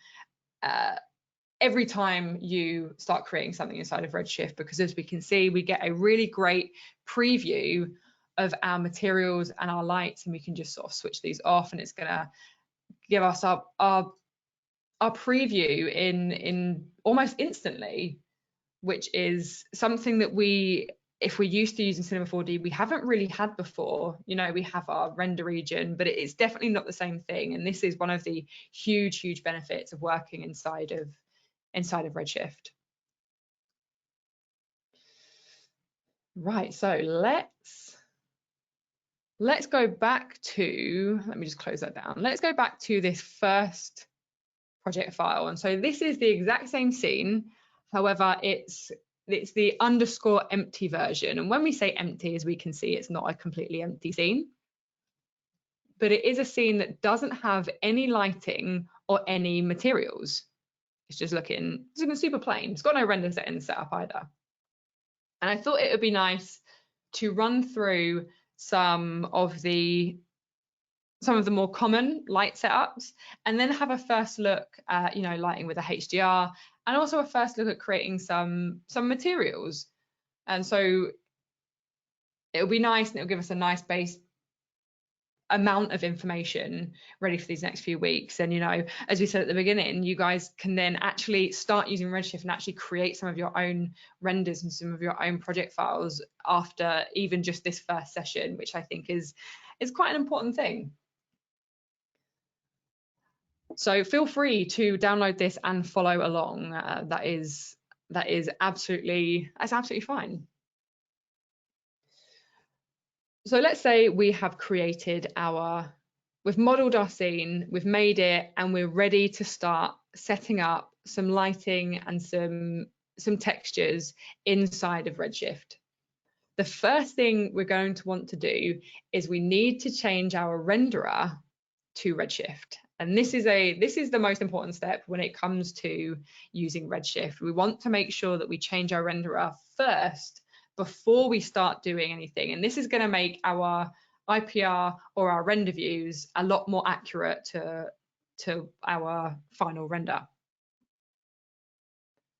every time you start creating something inside of Redshift, because as we can see, we get a really great preview of our materials and our lights, and we can just sort of switch these off, and it's going to give us our preview in almost instantly, which is something that if we're used to using Cinema 4D, we haven't really had before. You know, we have our render region, but it's definitely not the same thing. And this is one of the huge benefits of working inside of Redshift. Right, so let's go back to, let me just close that down. Let's go back to this first project file. And so this is the exact same scene. However, it's the underscore empty version. And when we say empty, as we can see, it's not a completely empty scene, but it is a scene that doesn't have any lighting or any materials. It's just looking super plain. It's got no render settings set up either. And I thought it would be nice to run through some of the more common light setups, and then have a first look at, you know, lighting with a HDR, and also a first look at creating some materials. And so it'll be nice, and it'll give us a nice base amount of information ready for these next few weeks. And, you know, as we said at the beginning, you guys can then actually start using Redshift and actually create some of your own renders and some of your own project files after even just this first session, which I think is quite an important thing. So feel free to download this and follow along. That's absolutely fine. So let's say we have created we've modeled our scene, we've made it, and we're ready to start setting up some lighting and some textures inside of Redshift. The first thing we're going to want to do is we need to change our renderer to Redshift. And this is the most important step when it comes to using Redshift. We want to make sure that we change our renderer first before we start doing anything. And this is going to make our IPR or our render views a lot more accurate to our final render.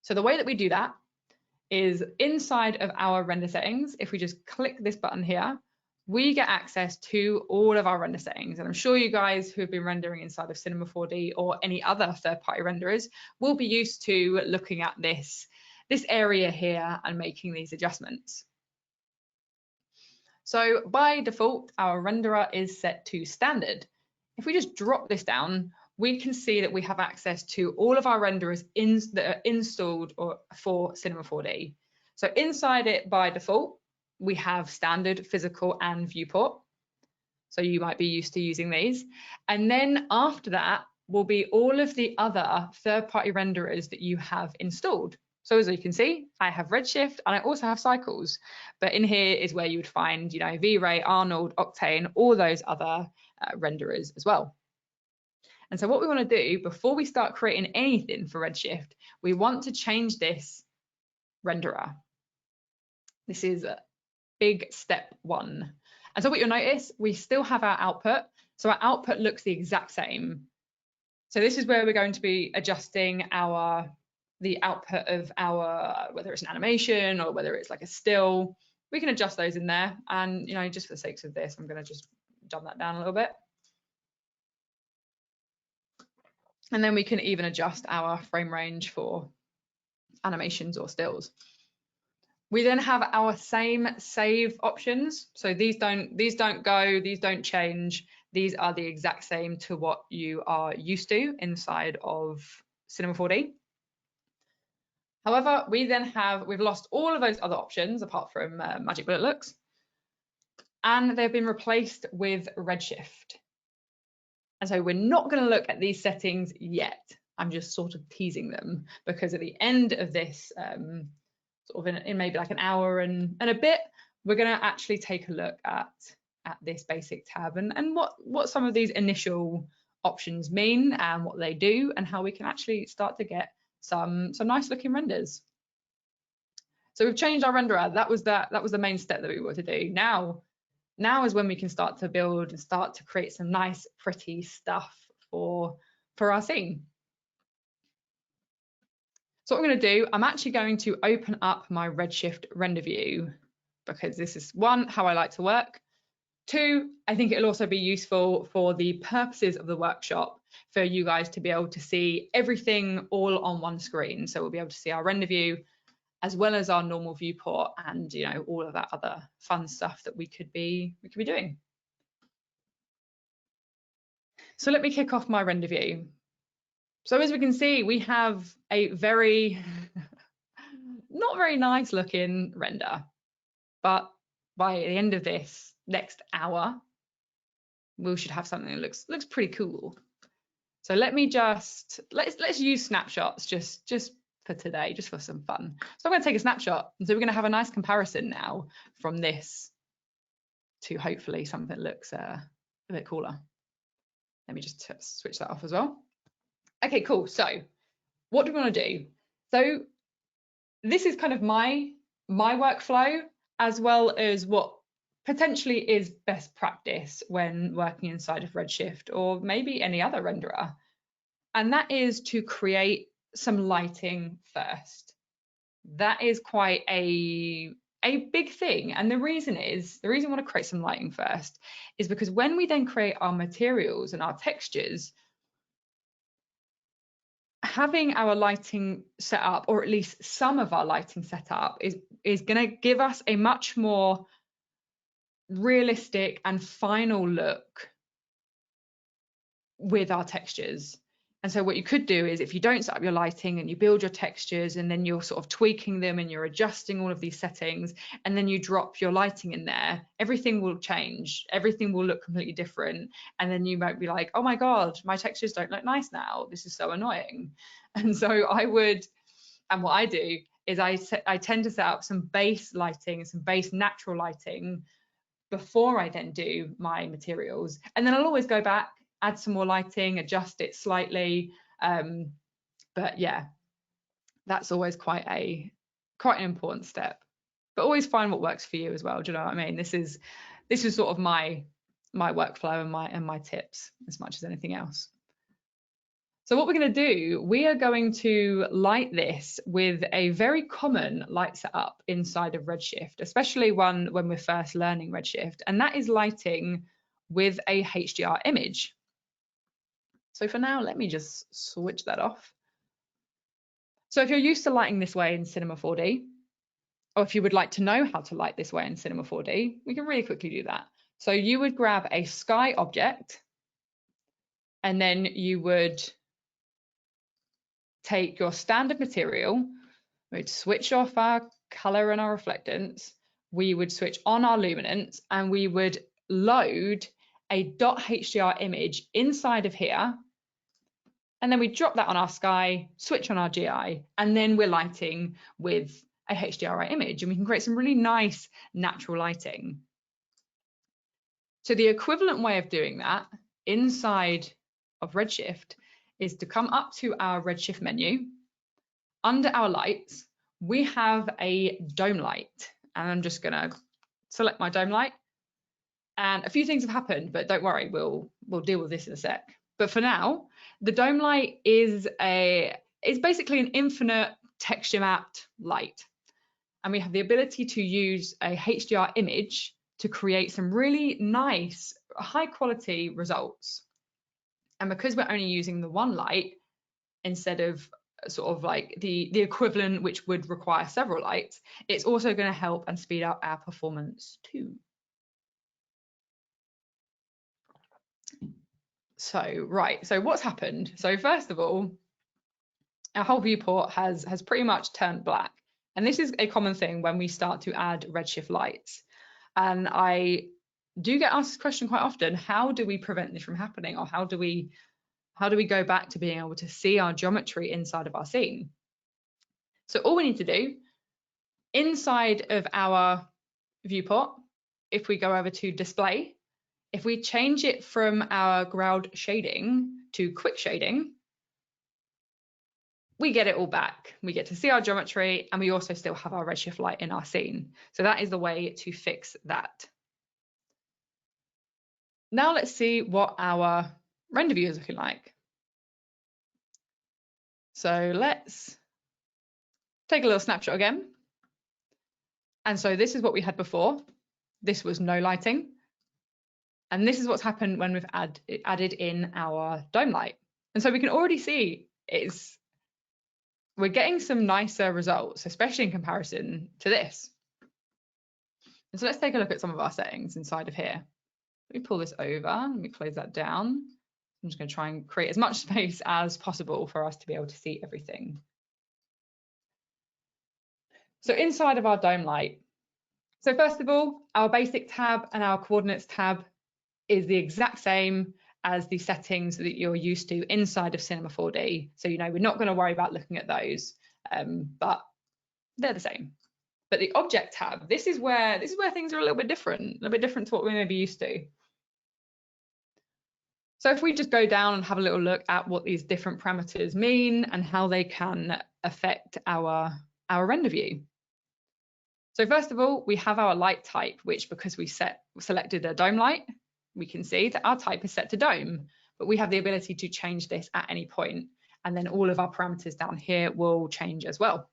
So the way that we do that is inside of our render settings. If we just click this button here, we get access to all of our render settings. And I'm sure you guys who have been rendering inside of Cinema 4D or any other third-party renderers will be used to looking at this area here and making these adjustments. So by default, our renderer is set to standard. If we just drop this down, we can see that we have access to all of our renderers that are installed for Cinema 4D. So inside it, by default, we have standard, physical, and viewport. So you might be used to using these. And then after that will be all of the other third-party renderers that you have installed. So as you can see, I have Redshift and I also have Cycles. But in here is where you would find, you know, V-Ray, Arnold, Octane, all those other renderers as well. And so what we want to do before we start creating anything for Redshift, we want to change this renderer. This is big step one. And so what you'll notice, we still have our output. So our output looks the exact same. So this is where we're going to be adjusting the output of whether it's an animation or whether it's like a still. We can adjust those in there. And, you know, just for the sake of this, I'm going to just dumb that down a little bit. And then we can even adjust our frame range for animations or stills. We then have our same save options. So these don't go, these don't change. These are the exact same to what you are used to inside of Cinema 4D. However, we've lost all of those other options apart from Magic Bullet Looks, and they've been replaced with Redshift. And so we're not going to look at these settings yet. I'm just sort of teasing them because at the end of this, sort of in maybe like an hour and a bit, we're going to actually take a look at this basic tab and what some of these initial options mean and what they do and how we can actually start to get some nice looking renders. So we've changed our renderer. That was the main step that we wanted to do. Now is when we can start to build and start to create some nice pretty stuff for our scene. So what I'm going to do, I'm actually going to open up my Redshift render view because this is one, how I like to work. Two, I think it'll also be useful for the purposes of the workshop for you guys to be able to see everything all on one screen. So we'll be able to see our render view as well as our normal viewport and, you know, all of that other fun stuff that we could be doing. So let me kick off my render view. So as we can see, we have a very not very nice looking render, but by the end of this next hour, we should have something that looks pretty cool. So let me just let's use snapshots just for today, just for some fun. So I'm going to take a snapshot, and so we're going to have a nice comparison now from this to hopefully something that looks a bit cooler. Let me just switch that off as well. Okay, cool. So what do we want to do? So this is kind of my workflow, as well as what potentially is best practice when working inside of Redshift or maybe any other renderer. And that is to create some lighting first. That is quite a big thing. And the reason I want to create some lighting first is because when we then create our materials and our textures, having our lighting set up, or at least some of our lighting set up, is going to give us a much more realistic and final look with our textures. And so what you could do is, if you don't set up your lighting and you build your textures and then you're sort of tweaking them and you're adjusting all of these settings, and then you drop your lighting in there, everything will change. Everything will look completely different. And then you might be like, oh my God, my textures don't look nice now. This is so annoying. And so what I do is I tend to set up some base lighting, some base natural lighting before I then do my materials. And then I'll always go back, add some more lighting, adjust it slightly. But yeah, that's always quite an important step. But always find what works for you as well. Do you know what I mean? This is sort of my workflow and my tips as much as anything else. So what we're going to do, we are going to light this with a very common light setup inside of Redshift, especially when we're first learning Redshift, and that is lighting with a HDR image. So for now, let me just switch that off. So if you're used to lighting this way in Cinema 4D, or if you would like to know how to light this way in Cinema 4D, we can really quickly do that. So you would grab a sky object, and then you would take your standard material, we'd switch off our color and our reflectance, we would switch on our luminance, and we would load a .hdr image inside of here, and then we drop that on our sky, switch on our GI, and then we're lighting with a HDRi image, and we can create some really nice natural lighting. So the equivalent way of doing that inside of Redshift is to come up to our Redshift menu. Under our lights, we have a dome light, and I'm just going to select my dome light. And a few things have happened, but don't worry, we'll deal with this in a sec. But for now, the dome light is basically an infinite texture mapped light, and we have the ability to use a HDR image to create some really nice, high quality results. And because we're only using the one light instead of sort of like the equivalent, which would require several lights, it's also going to help and speed up our performance too. So, right, so what's happened? So first of all, our whole viewport has pretty much turned black. And this is a common thing when we start to add Redshift lights. And I do get asked this question quite often: how do we prevent this from happening, or how do we go back to being able to see our geometry inside of our scene? So all we need to do inside of our viewport, if we go over to display, if we change it from our ground shading to quick shading, we get it all back. We get to see our geometry, and we also still have our redshift light in our scene. So that is the way to fix that. Now let's see what our render view is looking like. So let's take a little snapshot again. And so this is what we had before. This was no lighting. And this is what's happened when we've added in our dome light. And so we can already see we're getting some nicer results, especially in comparison to this. And so let's take a look at some of our settings inside of here. Let me pull this over, let me close that down. I'm just going to try and create as much space as possible for us to be able to see everything. So inside of our dome light, so first of all, our basic tab and our coordinates tab is the exact same as the settings that you're used to inside of Cinema 4D. So, we're not going to worry about looking at those, but they're the same. But the object tab, this is where things are a little bit different to what we may be used to. So if we just go down and have a little look at what these different parameters mean and how they can affect our render view. So first of all, we have our light type, which because we selected a dome light, we can see that our type is set to dome, but we have the ability to change this at any point, and then all of our parameters down here will change as well.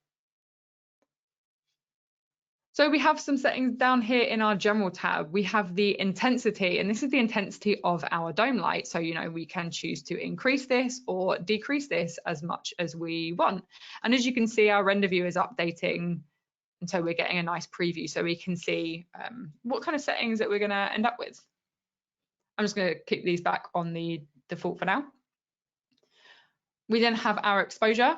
So we have some settings down here in our general tab. We have the intensity, and this is the intensity of our dome light. So, we can choose to increase this or decrease this as much as we want. And as you can see, our render view is updating. And so we're getting a nice preview so we can see what kind of settings that we're going to end up with. I'm just going to keep these back on the default for now. We then have our exposure.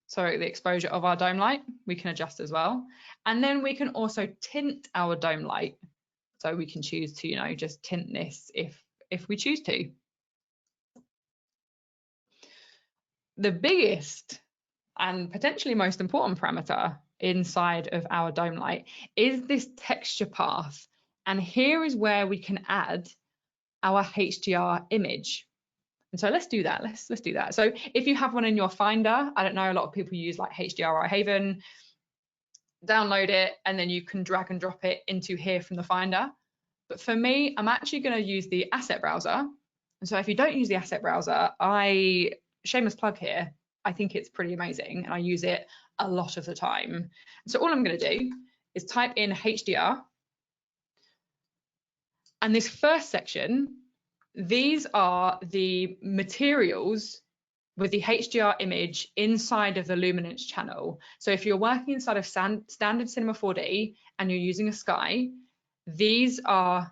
So the exposure of our dome light, we can adjust as well. And then we can also tint our dome light. So we can choose to, just tint this if we choose to. The biggest and potentially most important parameter inside of our dome light is this texture path. And here is where we can add our HDR image. And so let's do that. Let's do that. So if you have one in your Finder, I don't know, a lot of people use like HDRi Haven, download it, and then you can drag and drop it into here from the Finder. But for me, I'm actually going to use the asset browser. And so if you don't use the asset browser, shameless plug here, I think it's pretty amazing and I use it a lot of the time. So all I'm going to do is type in HDR. And this first section, these are the materials with the HDR image inside of the luminance channel. So if you're working inside of standard Cinema 4D and you're using a sky, these are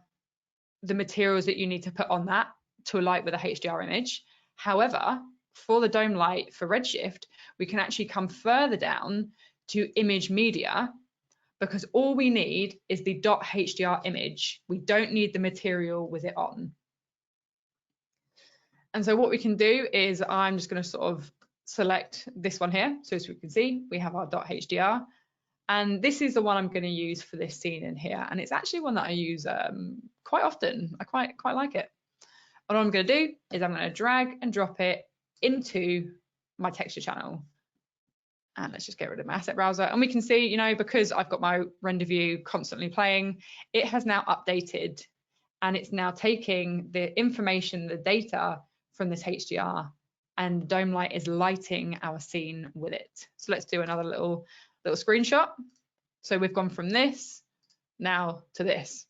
the materials that you need to put on that to alight with a HDR image. However, for the dome light for Redshift, we can actually come further down to image media, because all we need is the .hdr image. We don't need the material with it on. And so what we can do is I'm just going to sort of select this one here. So as we can see, we have our .hdr. And this is the one I'm going to use for this scene in here. And it's actually one that I use quite often. I quite like it. And what I'm going to do is I'm going to drag and drop it into my texture channel. And let's just get rid of my asset browser. And we can see, because I've got my render view constantly playing, it has now updated. And it's now taking the information, the data from this HDR, and the dome light is lighting our scene with it. So let's do another little screenshot. So we've gone from this now to this.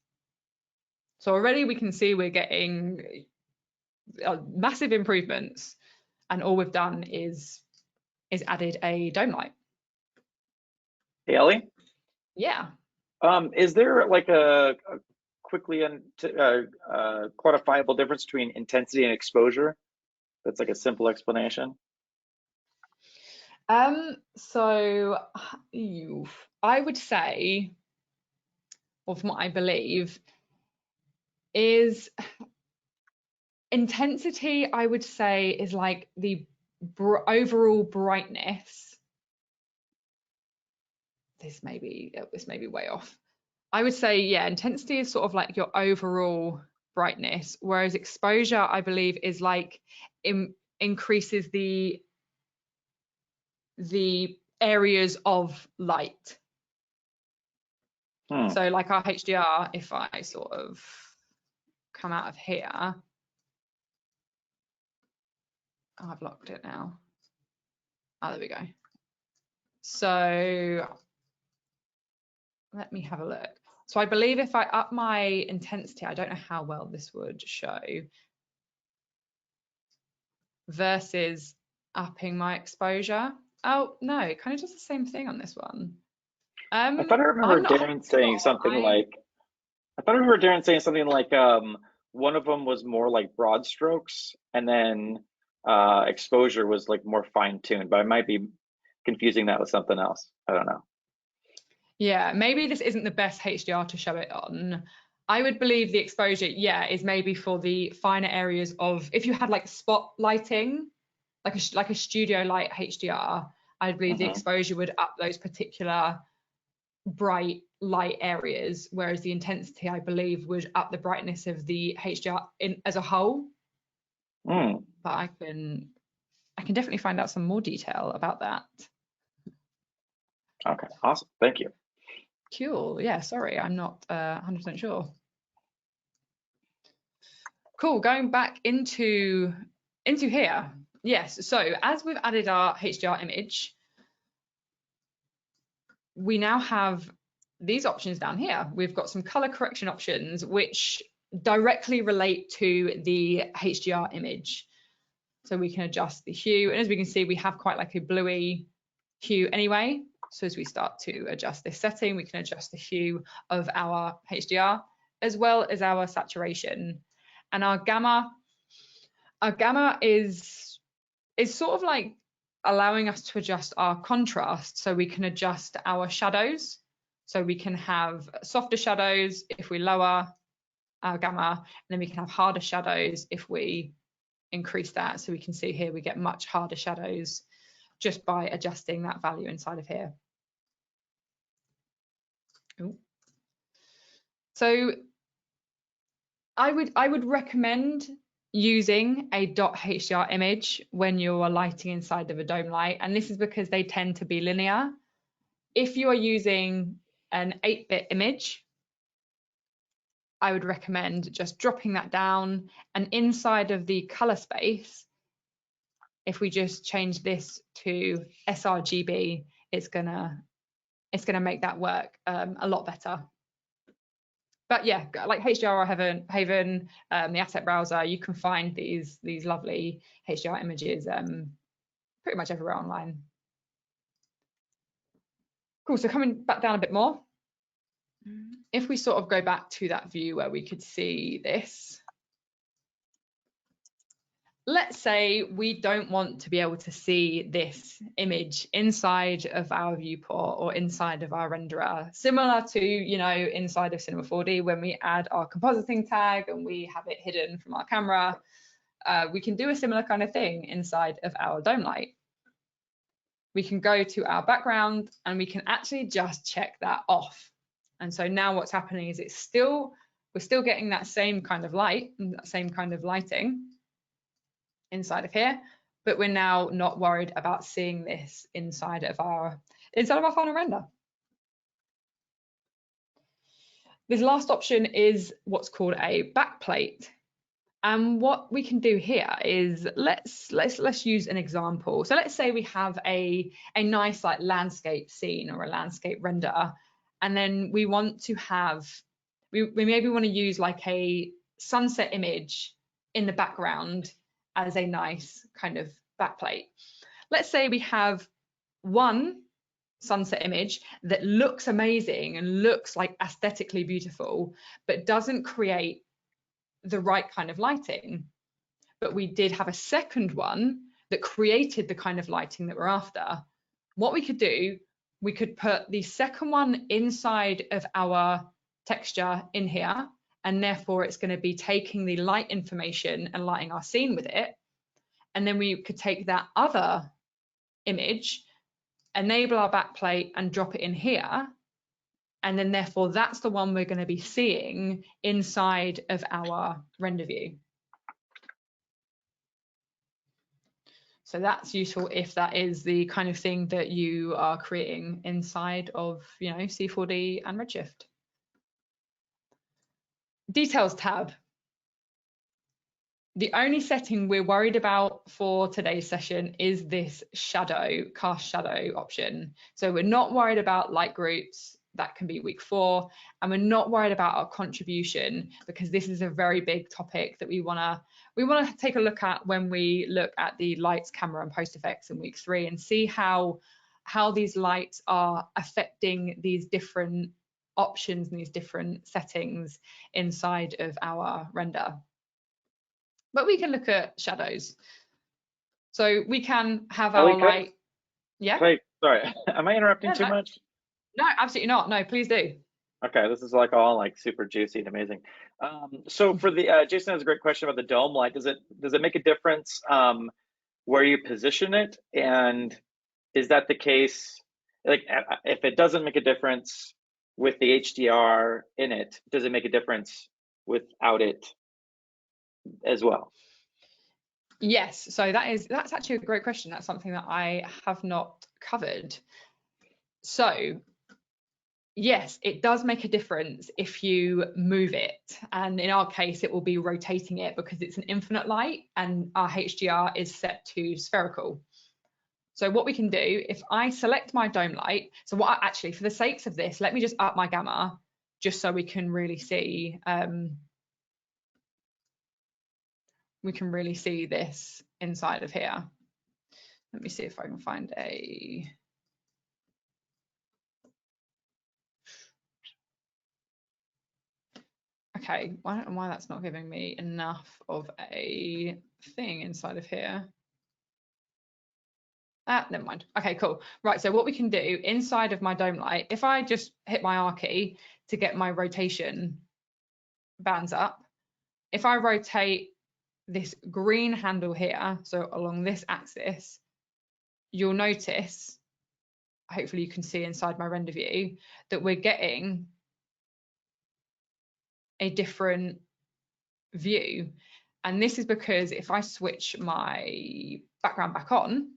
So already we can see we're getting massive improvements, and all we've done is added a dome light. Hey, Elly? Yeah. Is there like a quickly quantifiable difference between intensity and exposure? That's like a simple explanation. So I would say, or from what I believe, is intensity, I would say, is like the overall brightness. This may be way off. I would say, yeah, intensity is sort of like your overall brightness, whereas exposure, I believe, is like increases the areas of light. So like our HDR, if I sort of come out of here, oh, I've locked it now. Oh, there we go. So let me have a look. So I believe if I up my intensity, I don't know how well this would show, versus upping my exposure. Oh, no, it kind of does the same thing on this one. I thought I remember Darren saying something like, one of them was more like broad strokes, and then exposure was like more fine-tuned, but I might be confusing that with something else. I don't know. Yeah, maybe this isn't the best HDR to show it on. I would believe the exposure, yeah, is maybe for the finer areas of, if you had like spot lighting, like a studio light HDR, I'd believe the exposure would up those particular bright light areas, whereas the intensity, I believe, would up the brightness of the HDR as a whole. But I can definitely find out some more detail about that. Okay, awesome, thank you. Cool. Yeah, sorry, I'm not 100% sure. Cool. Going back into here. Yes. So as we've added our HDR image, we now have these options down here. We've got some color correction options which directly relate to the HDR image. So we can adjust the hue, and as we can see, we have quite like a bluey hue anyway. So as we start to adjust this setting, we can adjust the hue of our HDR as well as our saturation. And our gamma is sort of like allowing us to adjust our contrast, so we can adjust our shadows. So we can have softer shadows if we lower our gamma, and then we can have harder shadows if we increase that. So we can see here we get much harder shadows just by adjusting that value inside of here. Ooh. So I would recommend using a .hdr image when you're lighting inside of a dome light, and this is because they tend to be linear. If you are using an 8-bit image, I would recommend just dropping that down, and inside of the color space, if we just change this to sRGB, it's gonna make that work a lot better. But yeah, like HDR Haven, the asset browser, you can find these lovely HDR images pretty much everywhere online. Cool. So coming back down a bit more, if we sort of go back to that view where we could see this. Let's say we don't want to be able to see this image inside of our viewport or inside of our renderer, similar to, you know, inside of Cinema 4D when we add our compositing tag and we have it hidden from our camera. We can do a similar kind of thing inside of our dome light. We can go to our background and we can actually just check that off. And so now what's happening is we're still getting that same kind of light, that same kind of lighting inside of here, but we're now not worried about seeing this inside of our final render. This last option is what's called a backplate. And what we can do here is let's use an example. So let's say we have a nice like landscape scene or a landscape render, and then we want to have we maybe want to use like a sunset image in the background as a nice kind of backplate. Let's say we have one sunset image that looks amazing and looks like aesthetically beautiful, but doesn't create the right kind of lighting. But we did have a second one that created the kind of lighting that we're after. What we could do, we could put the second one inside of our texture in here, and therefore it's going to be taking the light information and lighting our scene with it. And then we could take that other image, enable our backplate and drop it in here. And then therefore that's the one we're going to be seeing inside of our render view. So that's useful if that is the kind of thing that you are creating inside of, you know, C4D and Redshift. Details tab. The only setting we're worried about for today's session is this shadow, cast shadow option. So we're not worried about light groups. That can be week 4, and we're not worried about our contribution, because this is a very big topic that we want to take a look at when we look at the lights, camera and post effects in week 3, and see how these lights are affecting these different options and these different settings inside of our render. But we can look at shadows. So we can have our light. Yeah. Sorry, am I interrupting too much? No, absolutely not. No, please do. Okay, this is like all like super juicy and amazing. So for the Jason has a great question about the dome light. Does it make a difference where you position it? And is that the case? Like, if it doesn't make a difference with the HDR in it, does it make a difference without it as well? Yes, so that's actually a great question. That's something that I have not covered. So yes, it does make a difference if you move it, and in our case it will be rotating it because it's an infinite light and our HDR is set to spherical. So what we can do, if I select my dome light, so what actually, for the sakes of this, let me just up my gamma just so we can really see this inside of here. Let me see if I can find a okay, I don't know why that's not giving me enough of a thing inside of here. Never mind. Okay, cool. Right, so what we can do inside of my dome light, if I just hit my R key to get my rotation bands up, if I rotate this green handle here, so along this axis, you'll notice, hopefully you can see inside my render view, that we're getting a different view. And this is because if I switch my background back on,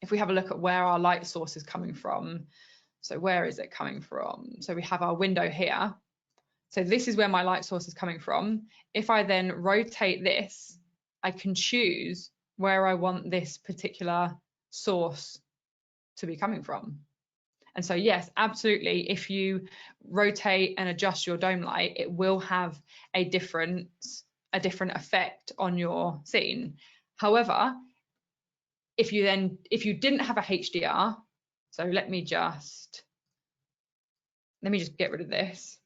if we have a look at where our light source is coming from, so where is it coming from? So we have our window here. So this is where my light source is coming from. If I then rotate this, I can choose where I want this particular source to be coming from. And so yes, absolutely, if you rotate and adjust your dome light, it will have a different effect on your scene. However, if you didn't have a HDR, so let me just get rid of this.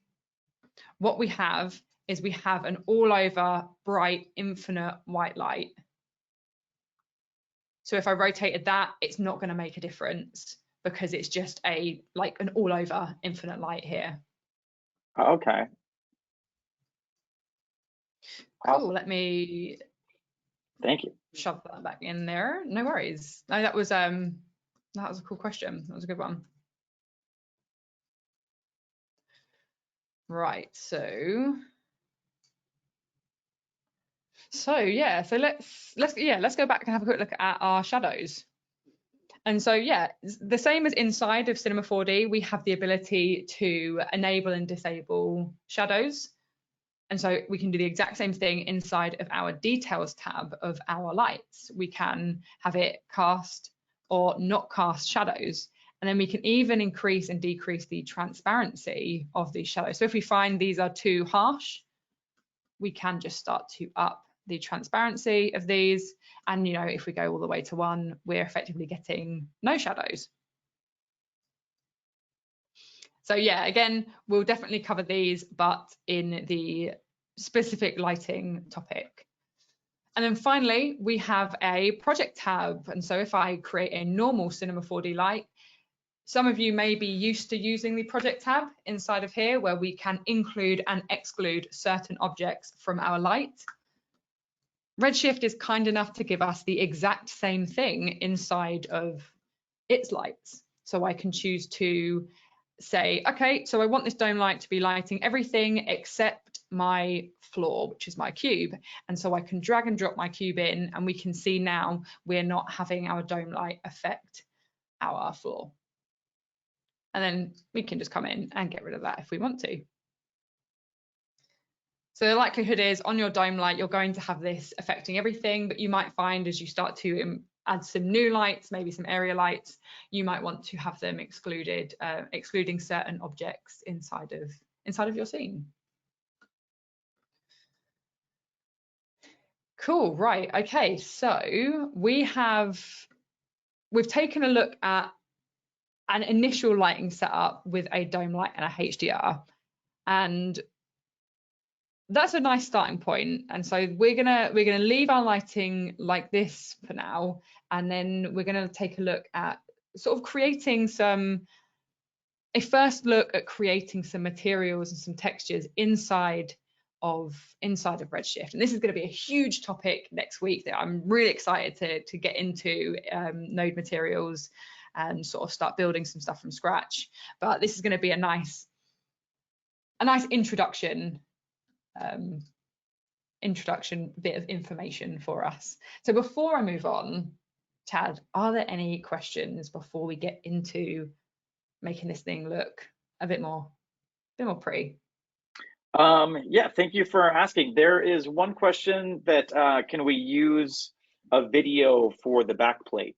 What we have is we have an all over bright infinite white light. So if I rotated that, it's not going to make a difference because it's just like an all over infinite light here. Okay. Cool. Awesome. Let me thank you. Shove that back in there. No worries. No, that was a cool question. That was a good one. Right. So yeah. So let's go back and have a quick look at our shadows. And so yeah, the same as inside of Cinema 4D, we have the ability to enable and disable shadows. And so we can do the exact same thing inside of our details tab of our lights. We can have it cast or not cast shadows. And then we can even increase and decrease the transparency of these shadows. So if we find these are too harsh, we can just start to up the transparency of these. And if we go all the way to 1, we're effectively getting no shadows. So yeah, again, we'll definitely cover these, but in the specific lighting topic. And then finally, we have a project tab. And so if I create a normal Cinema 4D light, some of you may be used to using the project tab inside of here, where we can include and exclude certain objects from our light. Redshift is kind enough to give us the exact same thing inside of its lights. So I can choose to say, okay, so I want this dome light to be lighting everything except my floor, which is my cube. And so I can drag and drop my cube in, and we can see now we're not having our dome light affect our floor. And then we can just come in and get rid of that if we want to. So the likelihood is on your dome light, you're going to have this affecting everything, but you might find as you start to add some new lights, maybe some area lights, you might want to have them excluded, excluding certain objects inside of your scene. Cool, right, okay, so we've taken a look at an initial lighting setup with a dome light and a HDR, and that's a nice starting point. And so we're gonna leave our lighting like this for now, and then we're gonna take a look at sort of creating a first look at creating some materials and some textures inside of Redshift. And this is going to be a huge topic next week that I'm really excited to get into, node materials and sort of start building some stuff from scratch. But this is going to be a nice introduction bit of information for us. So before I move on, Chad, are there any questions before we get into making this thing look a bit more pretty? Yeah, thank you for asking. There is one question that can we use a video for the backplate?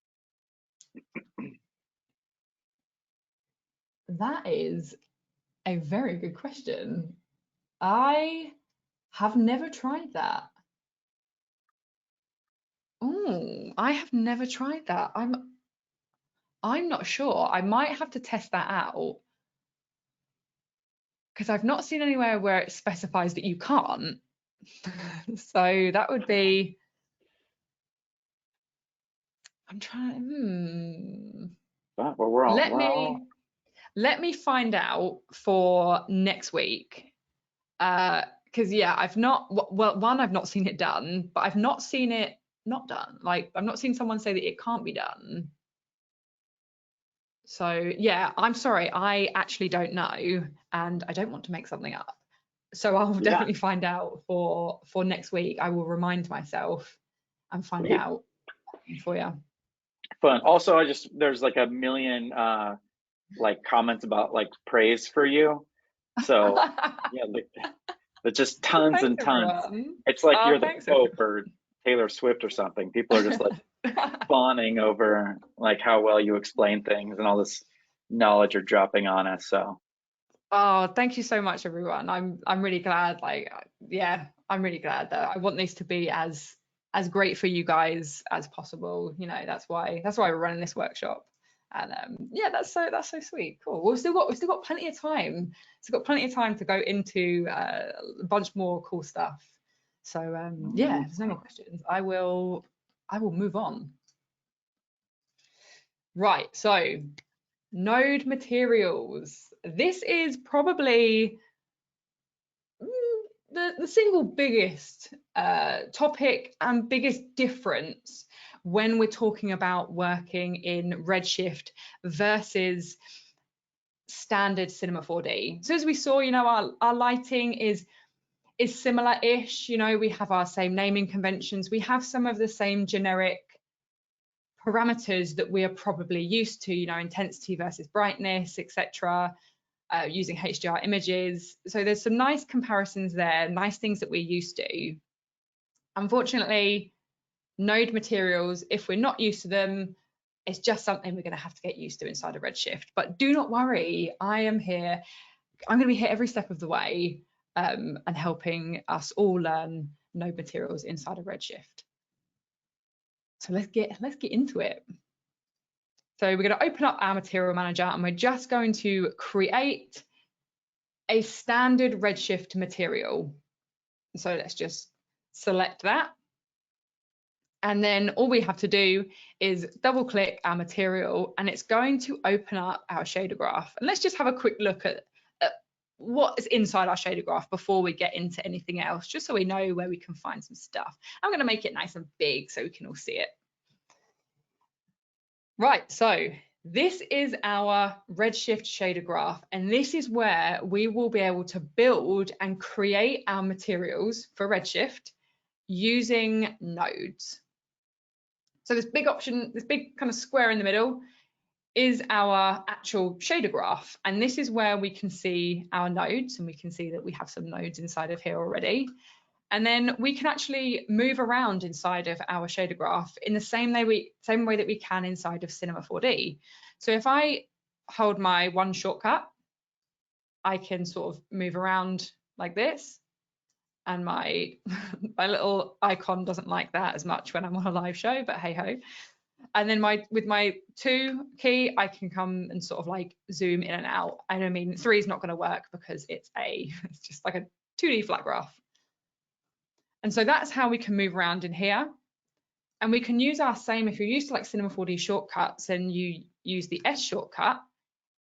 That is a very good question. I have never tried that. Oh, I have never tried that. I'm not sure. I might have to test that out, because I've not seen anywhere where it specifies that you can't. So that would be, I'm trying, Well, we're all, let me find out for next week. Because yeah, I've not, well, one, I've not seen it done, but I've not seen it not done. Like, I've not seen someone say that it can't be done. So yeah, I'm sorry, I actually don't know, and I don't want to make something up. So I'll definitely find out for next week. I will remind myself and find out for you. Fun. Also, there's like a million like comments about like praise for you. So yeah, there's just tons and tons. Everyone. It's like you're the Pope or Taylor Swift or something. People are just like fawning over like how well you explain things and all this knowledge you're dropping on us. So oh, thank you so much, everyone. I'm really glad. Like, yeah, I'm really glad that I want this to be as great for you guys as possible. You know, that's why we're running this workshop. And yeah, that's so sweet. Cool. We've still got plenty of time. Still got plenty of time to go into a bunch more cool stuff. So yeah, if there's no more questions, I will move on. Right. So node materials. This is probably the single biggest topic and biggest difference when we're talking about working in Redshift versus standard Cinema 4D. So as we saw, you know, our lighting is similar-ish. You know, we have our same naming conventions. We have some of the same generic parameters that we are probably used to, you know, intensity versus brightness, etc. Using HDR images. So there's some nice comparisons there, nice things that we're used to. Unfortunately, node materials, if we're not used to them, it's just something we're going to have to get used to inside of Redshift. But do not worry, I am here. I'm going to be here every step of the way and helping us all learn node materials inside of Redshift. So let's get into it. So we're going to open up our material manager, and we're just going to create a standard Redshift material. So let's just select that. And then all we have to do is double click our material, and it's going to open up our shader graph. And let's just have a quick look at what is inside our shader graph before we get into anything else, just so we know where we can find some stuff. I'm going to make it nice and big so we can all see it. Right, so This is our Redshift shader graph, and this is where we will be able to build and create our materials for Redshift using nodes. So this big option, this big kind of square in the middle is our actual shader graph. And this is where we can see our nodes, and we can see that we have some nodes inside of here already. And then we can actually move around inside of our shader graph in the same way that we can inside of Cinema 4D. So if I hold my one shortcut, I can sort of move around like this. And my little icon doesn't like that as much when I'm on a live show, but hey ho. And then with my 2 key, I can come and sort of like zoom in and out. And I mean, 3 is not going to work because it's just like a 2D flat graph. And so that's how we can move around in here. And we can use our same, if you're used to like Cinema 4D shortcuts and you use the S shortcut,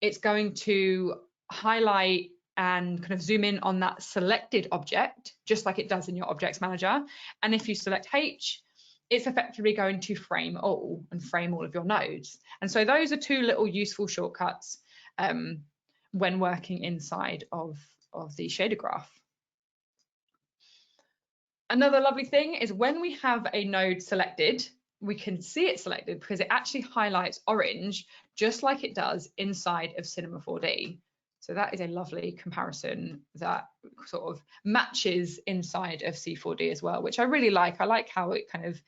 it's going to highlight and kind of zoom in on that selected object, just like it does in your objects manager. And if you select H, it's effectively going to frame all of your nodes. And so those are 2 little useful shortcuts when working inside of the shader graph. Another lovely thing is when we have a node selected, we can see it selected because it actually highlights orange, just like it does inside of Cinema 4D. So that is a lovely comparison that sort of matches inside of C4D as well, which I really like. I like how it kind of,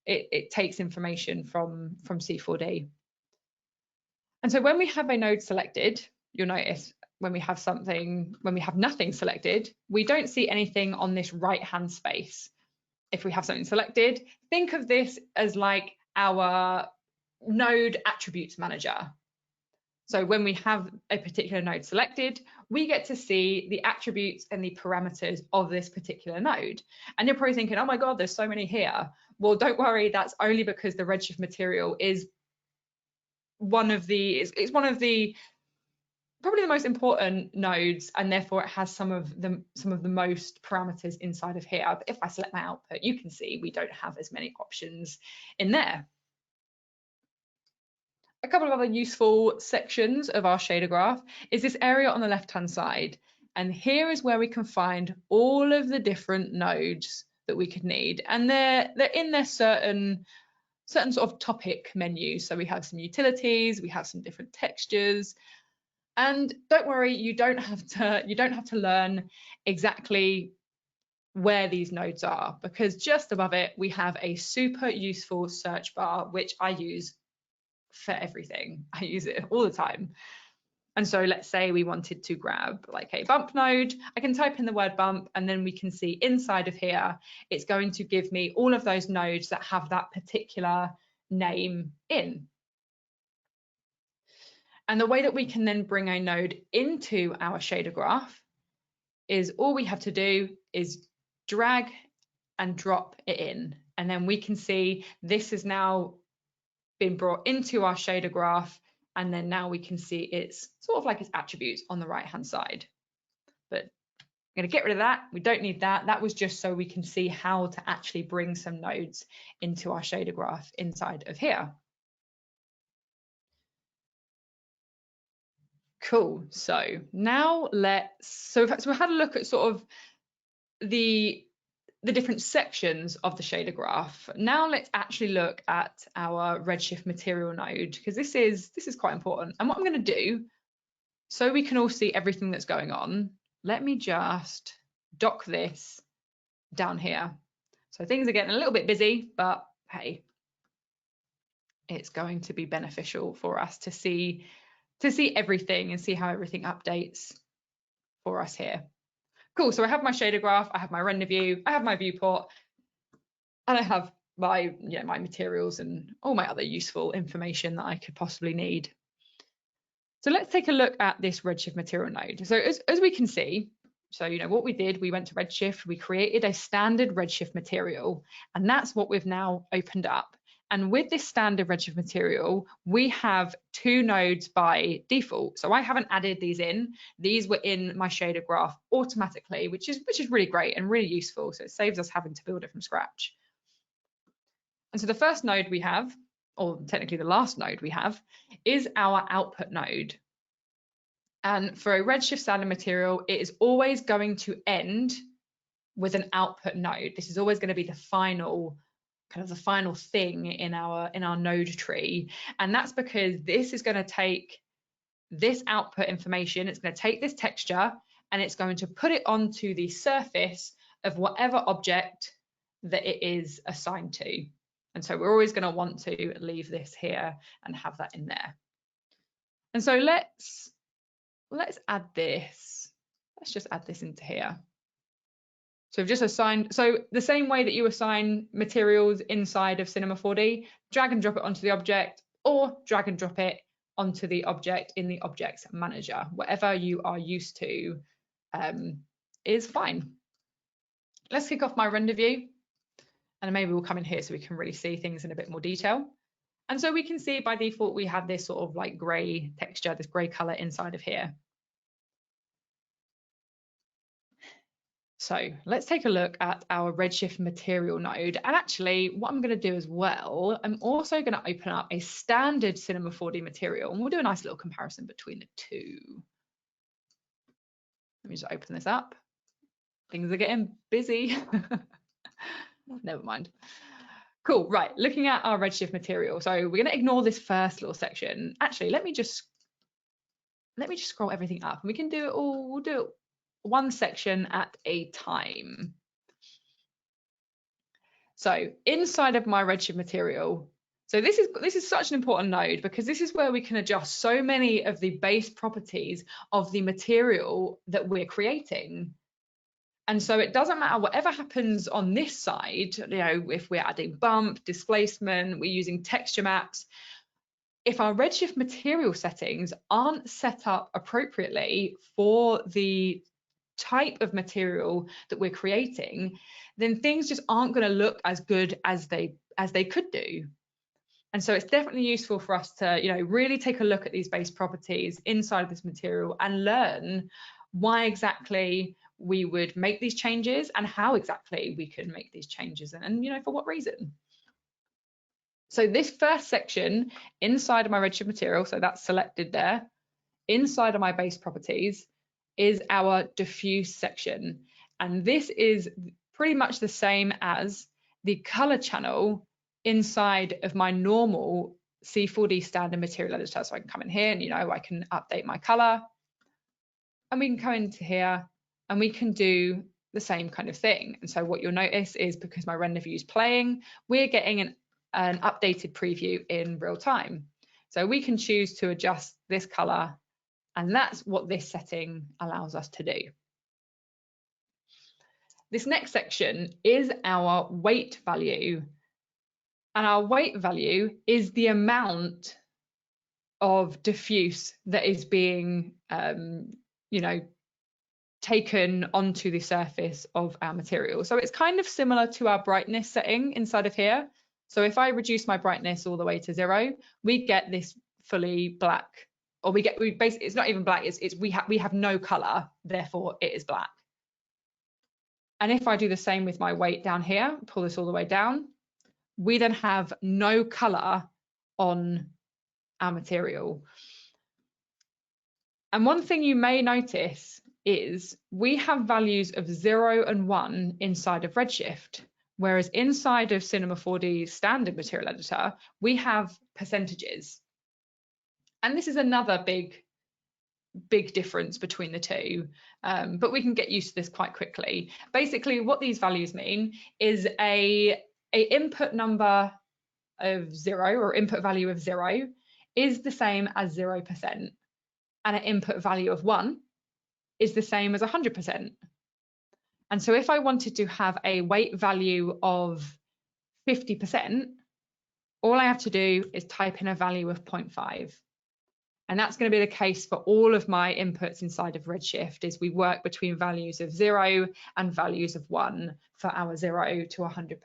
it takes information from C4D. And so when we have a node selected, you'll notice when we have nothing selected, we don't see anything on this right-hand space. If we have something selected, think of this as like our node attributes manager. So when we have a particular node selected, we get to see the attributes and the parameters of this particular node. And you're probably thinking, oh my God, there's so many here. Well, don't worry, that's only because the Redshift material is it's one of the probably the most important nodes, and therefore it has some of the most parameters inside of here. But if I select my output, you can see we don't have as many options in there. A couple of other useful sections of our shader graph is this area on the left-hand side. And here is where we can find all of the different nodes that we could need. And they're in their certain sort of topic menus. So we have some utilities, we have some different textures. And don't worry, you don't have to learn exactly where these nodes are, because just above it, we have a super useful search bar, which I use for everything. I use it all the time. And so let's say we wanted to grab like a bump node, I can type in the word bump, and then we can see inside of here, it's going to give me all of those nodes that have that particular name in. And the way that we can then bring a node into our shader graph is all we have to do is drag and drop it in. And then we can see this has now been brought into our shader graph. And then now we can see it's sort of like its attributes on the right-hand side. But I'm going to get rid of that. We don't need that. That was just so we can see how to actually bring some nodes into our shader graph inside of here. Cool. So now we had a look at sort of the different sections of the shader graph. Now let's actually look at our Redshift material node, because this is quite important. And what I'm going to do, so we can all see everything that's going on, let me just dock this down here. So things are getting a little bit busy, but hey, it's going to be beneficial for us to see everything and see how everything updates for us here. Cool, so I have my shader graph, I have my render view, I have my viewport, and I have my materials and all my other useful information that I could possibly need. So let's take a look at this Redshift material node. So as we can see, so what we did, we went to Redshift, we created a standard Redshift material, and that's what we've now opened up. And with this standard Redshift material, we have 2 nodes by default. So I haven't added these in. These were in my shader graph automatically, which is really great and really useful. So it saves us having to build it from scratch. And so the first node we have or technically the last node we have, is our output node. And for a Redshift standard material, it is always going to end with an output node. This is always going to be the final thing in our node tree. And that's because this is going to take this output information, it's going to take this texture, and it's going to put it onto the surface of whatever object that it is assigned to. And so we're always going to want to leave this here and have that in there. And so let's add this. Let's just add this into here. So we've just assigned, so the same way that you assign materials inside of Cinema 4D, drag and drop it onto the object, or drag and drop it onto the object in the objects manager. Whatever you are used to is fine. Let's kick off my render view, and maybe we'll come in here so we can really see things in a bit more detail. And so we can see by default we have this sort of like grey texture, this grey colour inside of here. So let's take a look at our Redshift material node. And actually what I'm going to do as well, I'm also going to open up a standard Cinema 4D material, and we'll do a nice little comparison between the two. Let me just open this up. Things are getting busy. Never mind. Cool, right, looking at our Redshift material. So we're going to ignore this first little section. Actually, let me just scroll everything up, and we can do it all. We'll do it one section at a time. So inside of my Redshift material, so this is such an important node because this is where we can adjust so many of the base properties of the material that we're creating. And so it doesn't matter whatever happens on this side, you know, if we're adding bump, displacement, we're using texture maps. If our Redshift material settings aren't set up appropriately for the type of material that we're creating, then things just aren't going to look as good as they could do. And so it's definitely useful for us to, you know, really take a look at these base properties inside of this material and learn why exactly we would make these changes and how exactly we could make these changes, and you know, for what reason. So this first section inside of my Redshift material, so that's selected there, inside of my base properties, is our diffuse section. And this is pretty much the same as the color channel inside of my normal C4D standard material editor. So I can come in here and, you know, I can update my color, and we can come into here and we can do the same kind of thing. And so what you'll notice is because my render view is playing, we're getting an updated preview in real time. So we can choose to adjust this color, and that's what this setting allows us to do. This next section is our weight value. And our weight value is the amount of diffuse that is being, you know, taken onto the surface of our material. So it's kind of similar to our brightness setting inside of here. So if I reduce my brightness all the way to 0, we get this fully black, or we basically, it's not even black, we have no color, therefore it is black. And if I do the same with my weight down here, pull this all the way down, we then have no color on our material. And one thing you may notice is we have values of 0 and 1 inside of Redshift, whereas inside of Cinema 4D standard material editor, we have percentages. And this is another big difference between the two, but we can get used to this quite quickly. Basically, what these values mean is a input number of 0, or input value of 0, is the same as 0%, and an input value of 1 is the same as 100%. And so if I wanted to have a weight value of 50%, all I have to do is type in a value of 0.5. And that's going to be the case for all of my inputs inside of Redshift, is we work between values of 0 and values of 1 for our 0 to 100%.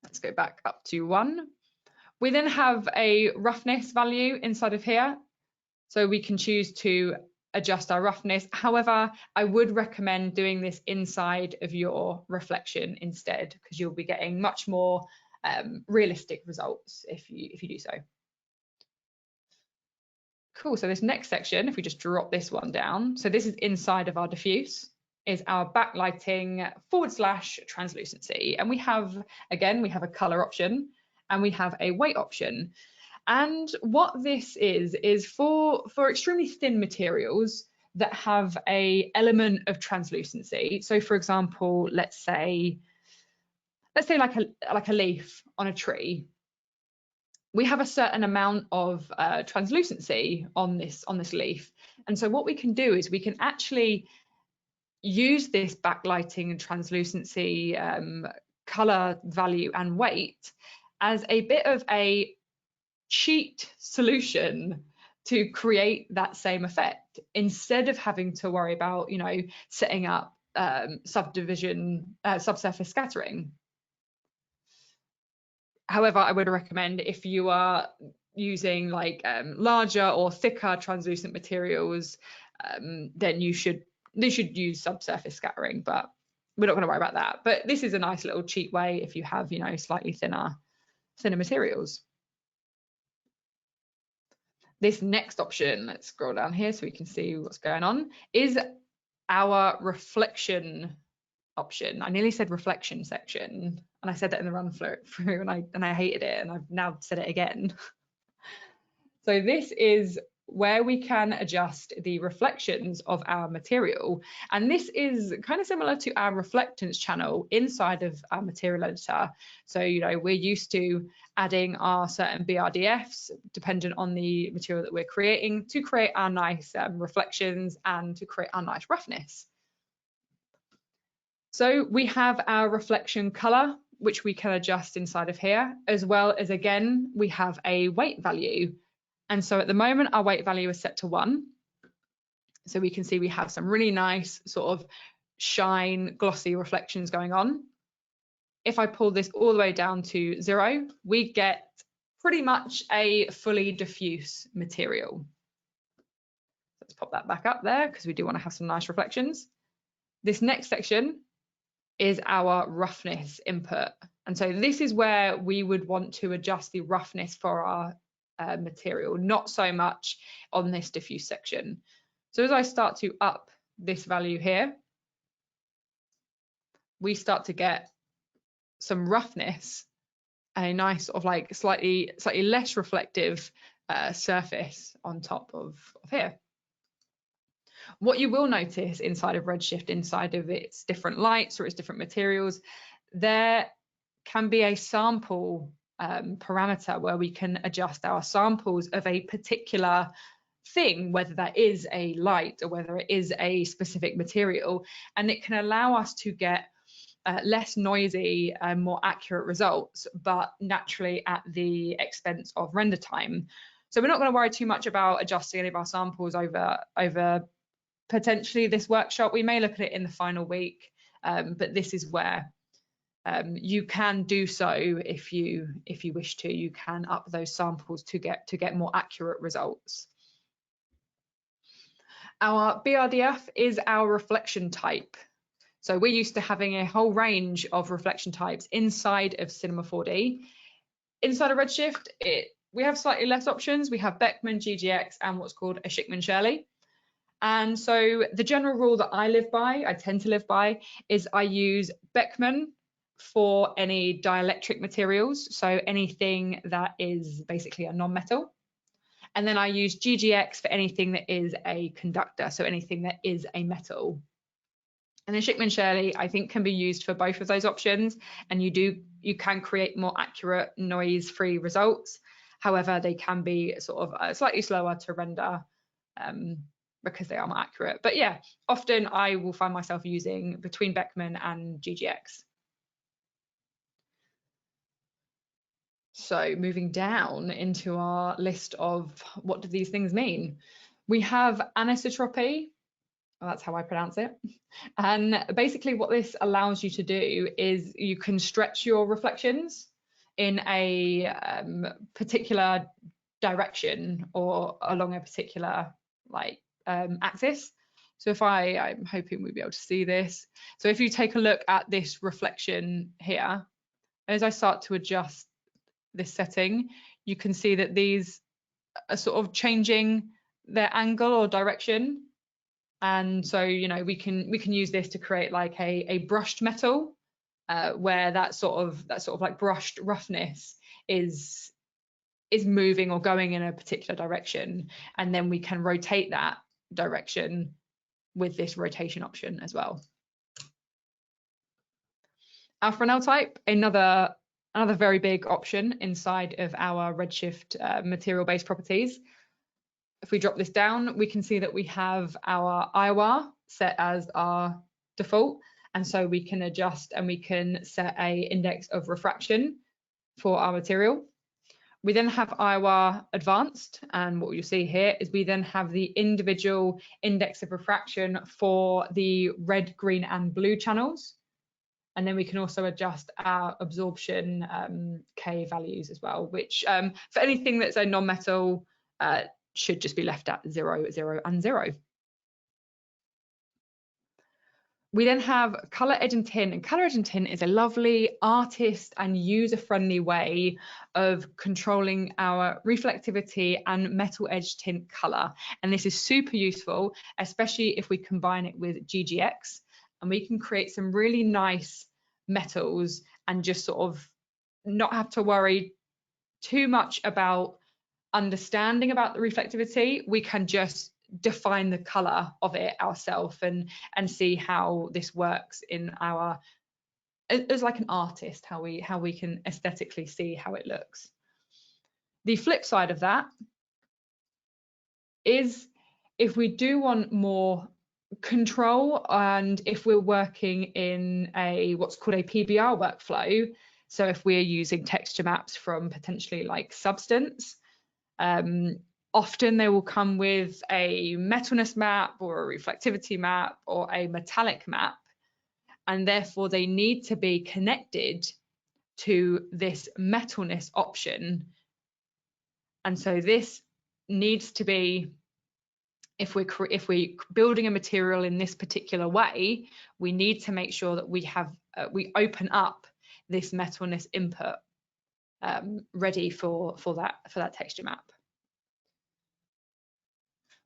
Let's go back up to 1. We then have a roughness value inside of here. So we can choose to adjust our roughness. However, I would recommend doing this inside of your reflection instead, because you'll be getting much more realistic results if you do so. Cool, so this next section, if we just drop this one down, so this is inside of our diffuse, is our backlighting / translucency. And we have, again, we have a color option and we have a weight option. And what this is for extremely thin materials that have a element of translucency. So for example, let's say like a leaf on a tree. We have a certain amount of translucency on this leaf. And so what we can do is we can actually use this backlighting and translucency color value and weight as a bit of a cheat solution to create that same effect, instead of having to worry about, you know, setting up subsurface scattering. However, I would recommend, if you are using like larger or thicker translucent materials, then you should use subsurface scattering, but we're not going to worry about that. But this is a nice little cheat way if you have, you know, slightly thinner materials. This next option, let's scroll down here so we can see what's going on, is our reflection option. I nearly said reflection section, and I said that in the run through, and I hated it, and I've now said it again. So this is where we can adjust the reflections of our material, and this is kind of similar to our reflectance channel inside of our material editor. So, you know, we're used to adding our certain BRDFs dependent on the material that we're creating to create our nice reflections and to create our nice roughness. So we have our reflection color, which we can adjust inside of here, as well as, again, we have a weight value. And so at the moment, our weight value is set to 1. So we can see we have some really nice sort of shine, glossy reflections going on. If I pull this all the way down to 0, we get pretty much a fully diffuse material. Let's pop that back up there because we do want to have some nice reflections. This next section is our roughness input. And so this is where we would want to adjust the roughness for our material, not so much on this diffuse section. So as I start to up this value here, we start to get some roughness and a nice sort of like slightly less reflective surface on top of here. What you will notice inside of Redshift, inside of its different lights or its different materials, there can be a sample parameter where we can adjust our samples of a particular thing, whether that is a light or whether it is a specific material, and it can allow us to get less noisy and more accurate results, but naturally at the expense of render time. So we're not going to worry too much about adjusting any of our samples over potentially this workshop. We may look at it in the final week, but this is where you can do so if you wish to. You can up those samples to get more accurate results. Our BRDF is our reflection type. So we're used to having a whole range of reflection types inside of Cinema 4D. Inside of Redshift, we have slightly less options. We have Beckman, GGX, and what's called a Schickman-Shirley. And so the general rule that I tend to live by, is I use Beckman for any dielectric materials, so anything that is basically a non-metal. And then I use GGX for anything that is a conductor, so anything that is a metal. And then Schickman-Shirley, I think, can be used for both of those options, and you can create more accurate noise-free results. However, they can be sort of slightly slower to render because they are more accurate. But yeah, often I will find myself using between Beckman and GGX. So moving down into our list of what do these things mean, we have anisotropy. Well, that's how I pronounce it. And basically what this allows you to do is you can stretch your reflections in a particular direction or along a particular axis. So if I'm hoping we'll be able to see this. So if you take a look at this reflection here, as I start to adjust this setting, you can see that these are sort of changing their angle or direction. And so, you know, we can use this to create like a brushed metal, where that sort of like brushed roughness is moving or going in a particular direction, and then we can rotate that direction with this rotation option as well. Our Fresnel type, another very big option inside of our Redshift material-based properties. If we drop this down, we can see that we have our IOR set as our default, and so we can adjust and we can set a index of refraction for our material. We then have IOR advanced, and what you'll see here is we then have the individual index of refraction for the red, green and blue channels. And then we can also adjust our absorption K values as well, which for anything that's a non-metal should just be left at 0, 0 and 0. We then have color, edge and tint, and color, edge and tint is a lovely artist and user-friendly way of controlling our reflectivity and metal edge tint color. And this is super useful, especially if we combine it with GGX, and we can create some really nice metals and just sort of not have to worry too much about understanding about the reflectivity. We can just define the color of it ourselves and see how this works in our, as like an artist, how we can aesthetically see how it looks. The flip side of that is if we do want more control, and if we're working in a what's called a PBR workflow, so if we're using texture maps from potentially like Substance, often they will come with a metalness map or a reflectivity map or a metallic map, and therefore they need to be connected to this metalness option. And so this needs to be, if we're building a material in this particular way, we need to make sure that we have we open up this metalness input ready for that texture map.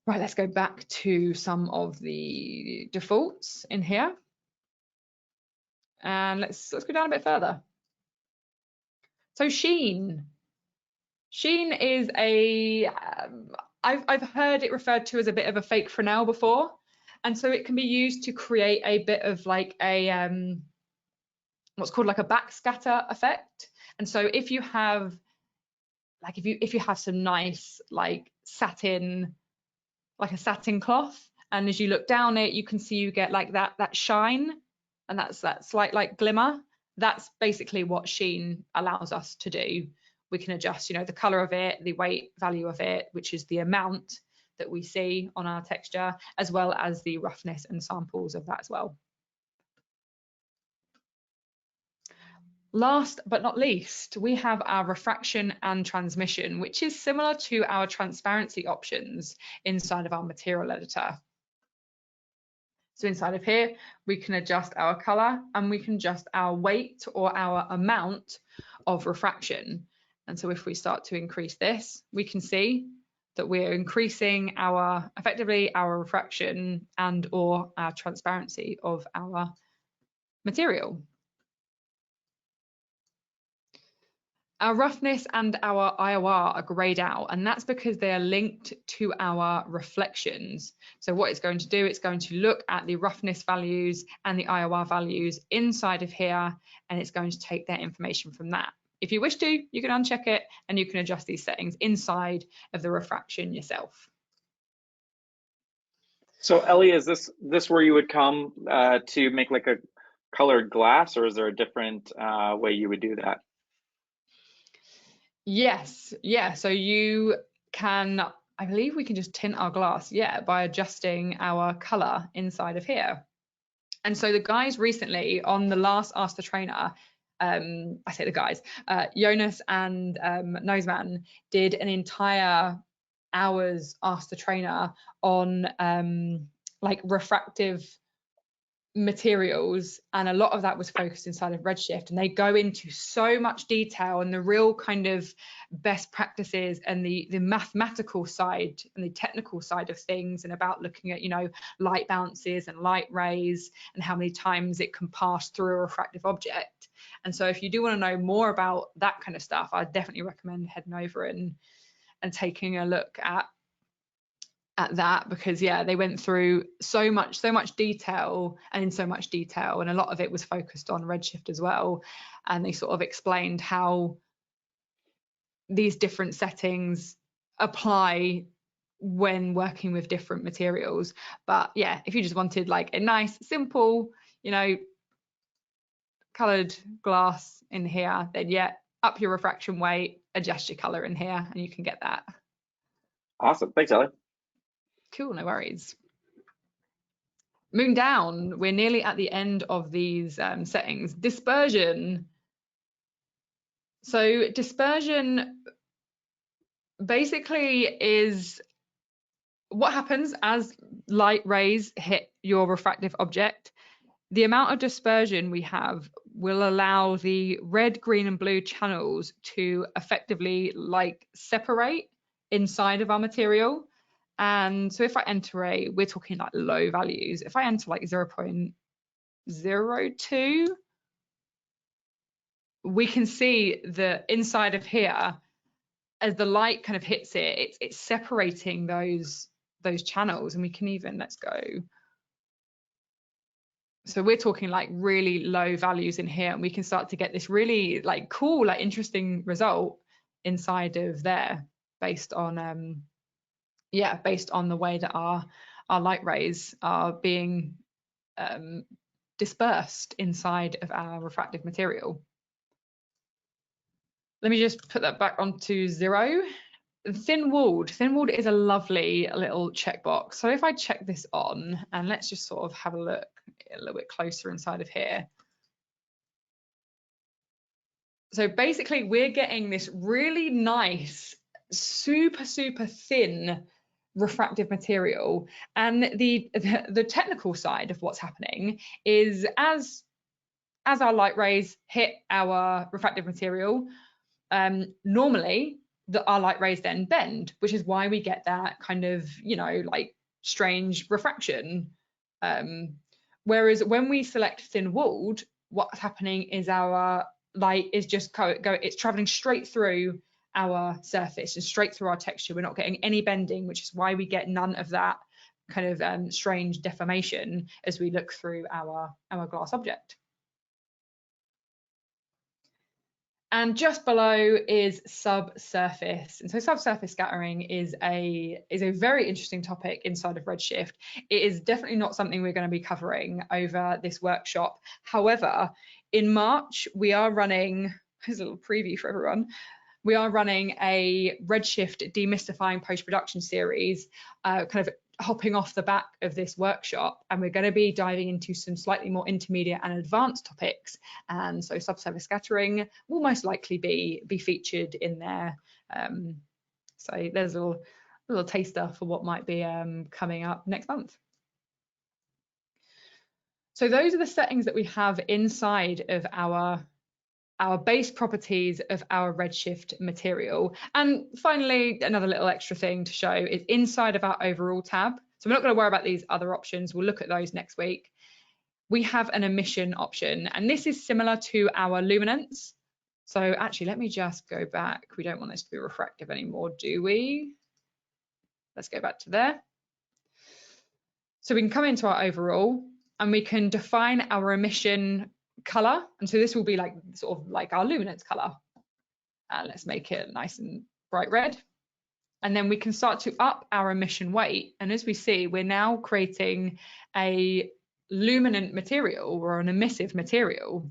Right, let's go back to some of the defaults in here, and let's go down a bit further. So Sheen is a I've heard it referred to as a bit of a fake Fresnel before, and so it can be used to create a bit of like a what's called like a backscatter effect. And so if you have like if you have some nice like satin, like a satin cloth, and as you look down it, you can see you get like that shine, and that's that slight like glimmer. That's basically what Sheen allows us to do. We can adjust, you know, the color of it, the weight value of it, which is the amount that we see on our texture, as well as the roughness and samples of that as well. Last but not least, we have our refraction and transmission, which is similar to our transparency options inside of our material editor. So inside of here, we can adjust our color and we can adjust our weight or our amount of refraction. And so if we start to increase this, we can see that we're increasing effectively our refraction and or our transparency of our material. Our roughness and our IOR are grayed out, and that's because they are linked to our reflections. So what it's going to do, it's going to look at the roughness values and the IOR values inside of here, and it's going to take their information from that. If you wish to, you can uncheck it and you can adjust these settings inside of the refraction yourself. So Elly, is this where you would come to make like a colored glass, or is there a different way you would do that? Yes, yeah, so you can, I believe we can just tint our glass, yeah, by adjusting our color inside of here. And so the guys recently on the last Ask the Trainer, I say the guys, Jonas and Noseman did an entire hours Ask the Trainer on like refractive materials, and a lot of that was focused inside of Redshift, and they go into so much detail and the real kind of best practices and the mathematical side and the technical side of things, and about looking at, you know, light bounces and light rays and how many times it can pass through a refractive object. And so if you do want to know more about that kind of stuff, I definitely recommend heading over and taking a look at that, because yeah, they went through so much detail, and in so much detail, and a lot of it was focused on Redshift as well, and they sort of explained how these different settings apply when working with different materials. But yeah, if you just wanted like a nice simple, you know, colored glass in here, then yeah, up your refraction weight, adjust your color in here, and you can get that. Awesome, thanks, Elly. Cool, no worries. Moving down, we're nearly at the end of these settings. Dispersion. So dispersion basically is what happens as light rays hit your refractive object. The amount of dispersion we have will allow the red, green, and blue channels to effectively like separate inside of our material. And so if I enter we're talking like low values. If I enter like 0.02, we can see the inside of here, as the light kind of hits it, it's separating those channels. And we can even, let's go. So we're talking like really low values in here, and we can start to get this really like cool, like interesting result inside of there, based on based on the way that our light rays are being dispersed inside of our refractive material. Let me just put that back onto 0. Thin-walled is a lovely little checkbox. So if I check this on, and let's just sort of have a look a little bit closer inside of here. So basically we're getting this really nice, super thin refractive material, and the technical side of what's happening is as our light rays hit our refractive material, normally our light rays then bend, which is why we get that kind of, you know, like strange refraction. Whereas when we select thin-walled, what's happening is our light is just it's traveling straight through our surface and straight through our texture. We're not getting any bending, which is why we get none of that kind of strange deformation as we look through our glass object. And just below is subsurface. And so subsurface scattering is a very interesting topic inside of Redshift. It is definitely not something we're going to be covering over this workshop. However, in March, we are running, here's a little preview for everyone, we are running a Redshift demystifying post-production series, kind of hopping off the back of this workshop, and we're going to be diving into some slightly more intermediate and advanced topics, and so subsurface scattering will most likely be featured in there. So there's a little taster for what might be coming up next month. So those are the settings that we have inside of our base properties of our Redshift material. And finally, another little extra thing to show is inside of our overall tab. So we're not going to worry about these other options. We'll look at those next week. We have an emission option, and this is similar to our luminance. So actually, let me just go back. We don't want this to be refractive anymore, do we? Let's go back to there. So we can come into our overall, and we can define our emission color, and so this will be like sort of like our luminance color. Let's make it nice and bright red, and then we can start to up our emission weight, and as we see, we're now creating a luminant material or an emissive material.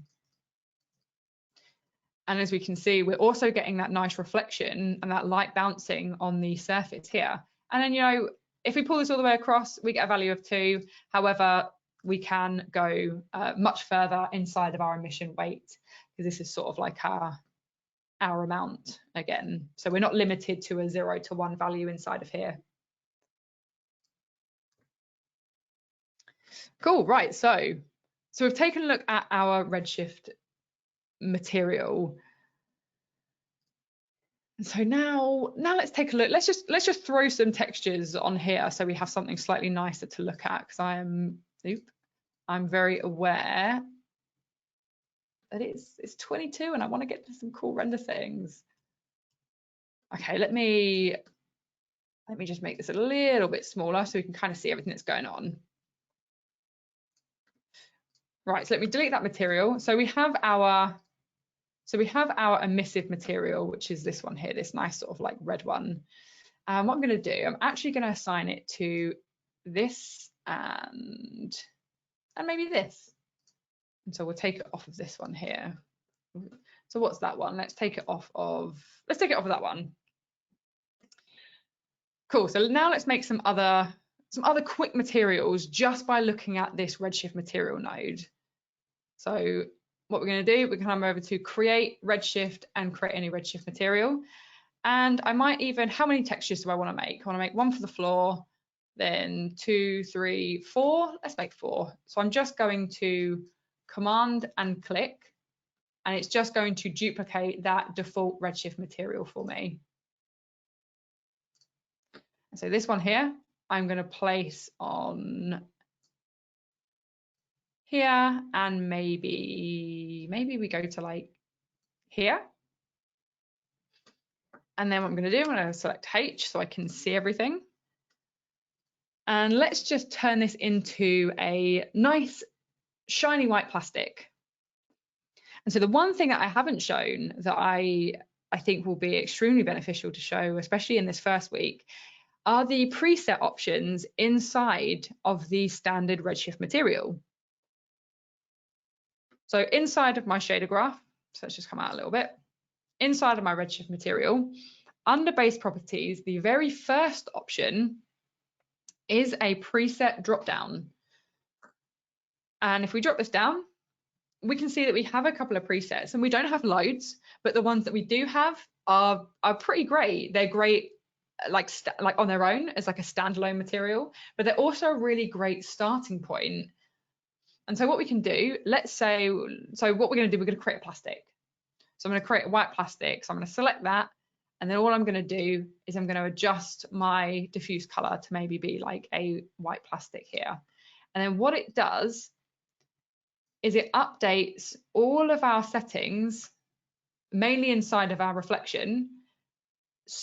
And as we can see, we're also getting that nice reflection and that light bouncing on the surface here. And then, you know, if we pull this all the way across, we get a value of 2. However, we can go much further inside of our emission weight, because this is sort of like our amount again. So we're not limited to a 0 to 1 value inside of here. Cool, right, so we've taken a look at our Redshift material. And so now let's take a look. Let's just throw some textures on here so we have something slightly nicer to look at, because I'm very aware that it's 22 and I want to get to some cool render things. Okay, let me just make this a little bit smaller so we can kind of see everything that's going on. Right, so let me delete that material. So we have our emissive material, which is this one here, this nice sort of like red one. And what I'm going to do, I'm actually going to assign it to this and maybe this. And so we'll take it off of this one here. So what's that one? Let's take it off of that one. Cool. So now let's make some other quick materials just by looking at this Redshift material node. So what we're going to do, we're going to come over to create Redshift and create any Redshift material. And I might even, how many textures do I want to make? I want to make one for the floor, then 2, 3, 4. Let's make 4. So I'm just going to command and click, and it's just going to duplicate that default Redshift material for me. And so this one here, I'm going to place on here, and maybe we go to like here. And then what I'm going to do, I'm going to select H so I can see everything. And let's just turn this into a nice shiny white plastic. And so the one thing that I haven't shown that I think will be extremely beneficial to show, especially in this first week, are the preset options inside of the standard Redshift material. So inside of my shader graph, so let's just come out a little bit. Inside of my Redshift material, under base properties, the very first option is a preset dropdown. And if we drop this down, we can see that we have a couple of presets, and we don't have loads, but the ones that we do have are pretty great. They're great like on their own as like a standalone material, but they're also a really great starting point. And so what we can do, let's say, so what we're going to do, we're going to create a plastic. So I'm going to create a white plastic. So I'm going to select that. And then all I'm going to do is I'm going to adjust my diffuse color to maybe be like a white plastic here. And then what it does is it updates all of our settings, mainly inside of our reflection,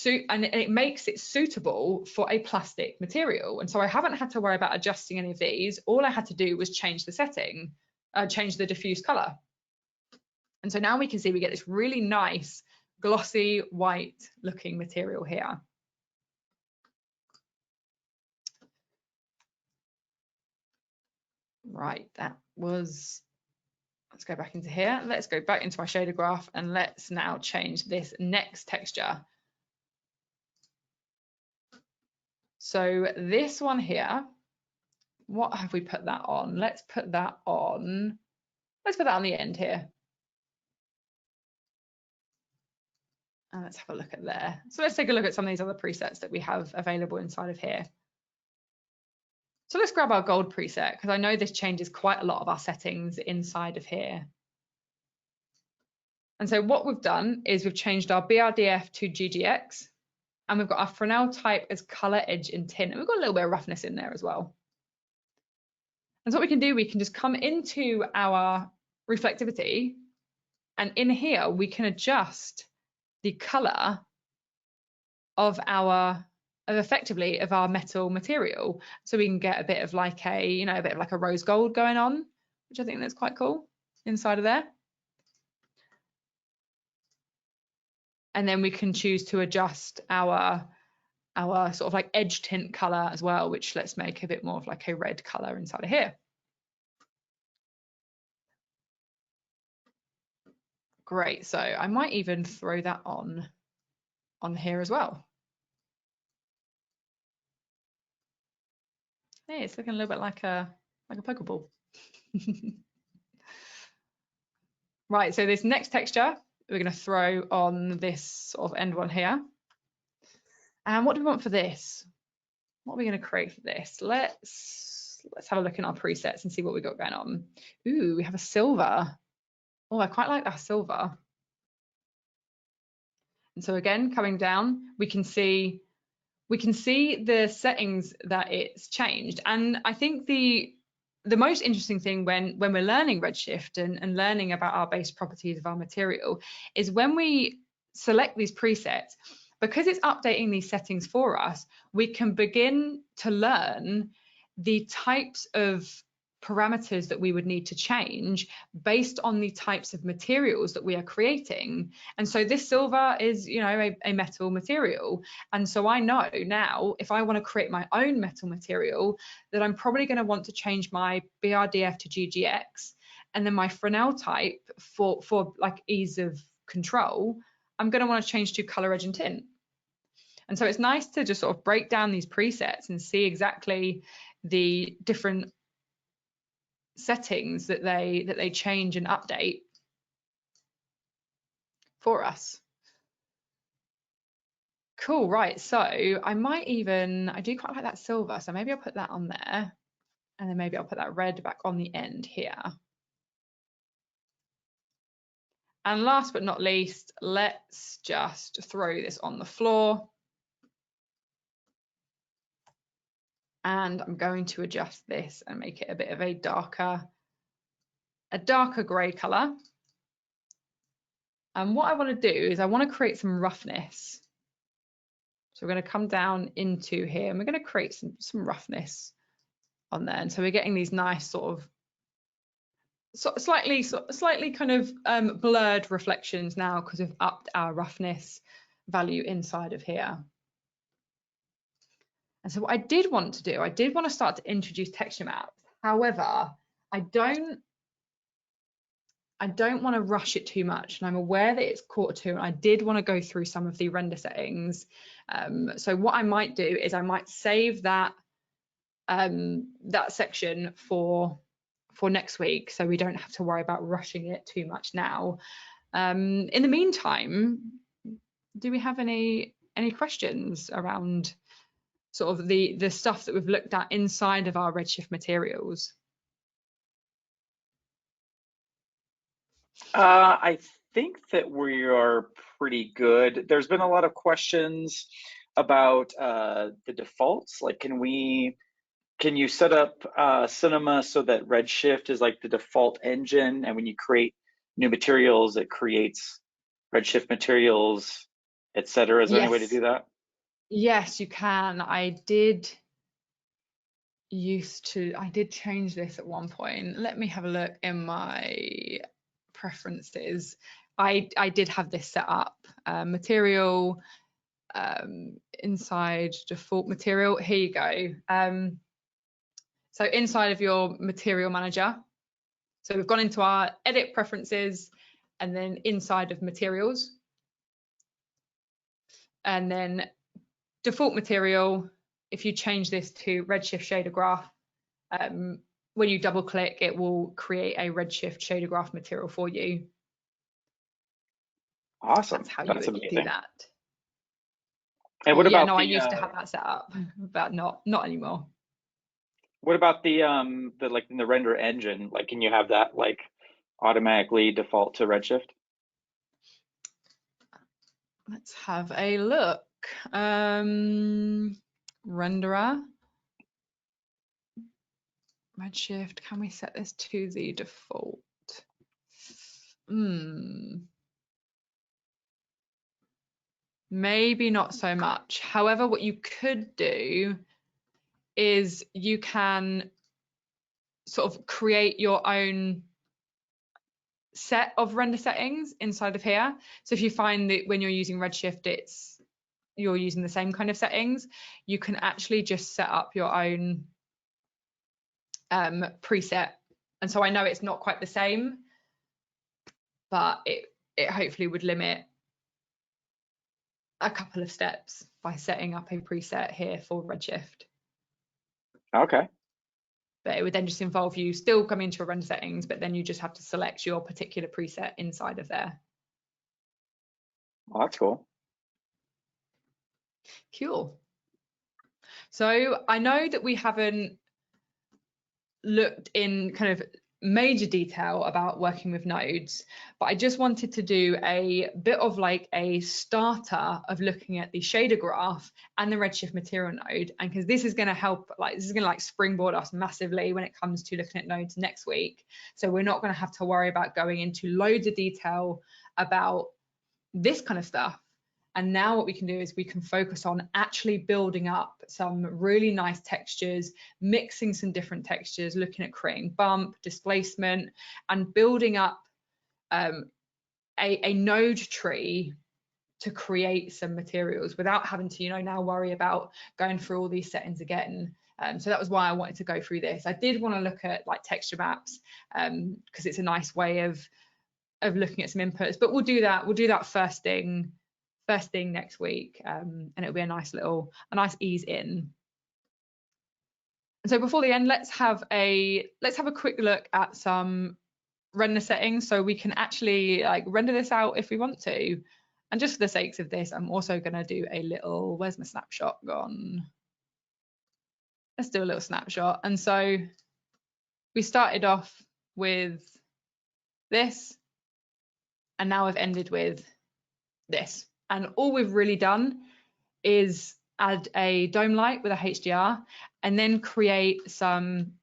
and it makes it suitable for a plastic material. And so I haven't had to worry about adjusting any of these. All I had to do was change the setting, change the diffuse color. And so now we can see we get this really nice glossy white looking material here. Right, let's go back into here. Let's go back into our shader graph, and let's now change this next texture. So this one here, what have we put that on? Let's put that on the end here. And let's have a look at there. So let's take a look at some of these other presets that we have available inside of here. So let's grab our gold preset, because I know this changes quite a lot of our settings inside of here. And so what we've done is we've changed our BRDF to GGX, and we've got our Fresnel type as color, edge, and tint. And we've got a little bit of roughness in there as well. And so what we can do, we can just come into our reflectivity, and in here we can adjust the color of our metal material, so we can get a bit of like a rose gold going on, which I think that's quite cool inside of there. And then we can choose to adjust our sort of like edge tint color as well, which let's make a bit more of like a red color inside of here. Great, so I might even throw that on here as well. Hey, it's looking a little bit like a Pokeball. Right, so this next texture we're going to throw on this sort of end one here. And what do we want for this? What are we going to create for this? Let's let's have a look in our presets and see what we got going on. Ooh, we have a silver. Oh, I quite like that silver. And so again, coming down, we can see the settings that it's changed. And I think the most interesting thing when we're learning Redshift and learning about our base properties of our material is when we select these presets, because it's updating these settings for us, we can begin to learn the types of parameters that we would need to change based on the types of materials that we are creating. And so this silver is, you know, a metal material. And so I know now if I want to create my own metal material that I'm probably going to want to change my BRDF to GGX, and then my Fresnel type for like ease of control, I'm going to want to change to color, edge and tint. And so it's nice to just sort of break down these presets and see exactly the different settings that they change and update for us. Cool, right, so I do quite like that silver, so maybe I'll put that on there, and then maybe I'll put that red back on the end here. And last but not least, let's just throw this on the floor. And I'm going to adjust this and make it a bit of a darker grey colour. And what I want to do is I want to create some roughness. So we're going to come down into here and we're going to create some roughness on there. And so we're getting these nice sort of slightly kind of blurred reflections now because we've upped our roughness value inside of here. And so what I did want to do, I did want to start to introduce texture maps. However, I don't want to rush it too much, and I'm aware that it's 1:45, and I did want to go through some of the render settings. So what I might do is I might save that that section for next week, so we don't have to worry about rushing it too much now. In the meantime, do we have any questions around sort of the stuff that we've looked at inside of our Redshift materials? I think that we are pretty good. There's been a lot of questions about the defaults. Like, can you set up Cinema so that Redshift is like the default engine, and when you create new materials, it creates Redshift materials, etc. Is there any way to do that? Yes, you can. I did change this at one point. Let me have a look in my preferences. I did have this set up. Material, inside default material. Here you go. So inside of your material manager. So we've gone into our edit preferences and then inside of materials. And then default material, if you change this to Redshift shader graph, when you double click, it will create a Redshift shader graph material for you. Awesome. That's how you would do that. And what about I used to have that set up, but not anymore. What about the like in the render engine? Like, can you have that like automatically default to Redshift? Let's have a look. Renderer. Redshift, can we set this to the default? Maybe not so much. However, what you could do is you can sort of create your own set of render settings inside of here. So if you find that when you're using Redshift, you're using the same kind of settings, you can actually just set up your own preset. And so I know it's not quite the same, but it hopefully would limit a couple of steps by setting up a preset here for Redshift. Okay. But it would then just involve you still coming into your render settings, but then you just have to select your particular preset inside of there. Oh, that's cool. Cool. So I know that we haven't looked in kind of major detail about working with nodes, but I just wanted to do a bit of like a starter of looking at the shader graph and the Redshift material node, and because this is going to help, like this is going to like springboard us massively when it comes to looking at nodes next week. So we're not going to have to worry about going into loads of detail about this kind of stuff. And now what we can do is we can focus on actually building up some really nice textures, mixing some different textures, looking at creating bump, displacement, and building up a node tree to create some materials without having to, now worry about going through all these settings again. So that was why I wanted to go through this. I did want to look at like texture maps because it's a nice way of looking at some inputs, but we'll do that first thing next week, and it'll be a nice ease in. And so before the end, let's have a quick look at some render settings so we can actually like render this out if we want to. And just for the sakes of this, I'm also going to do a little, where's my snapshot gone? Let's do a little snapshot. And so we started off with this, and now I've ended with this. And all we've really done is add a dome light with a HDR and then create some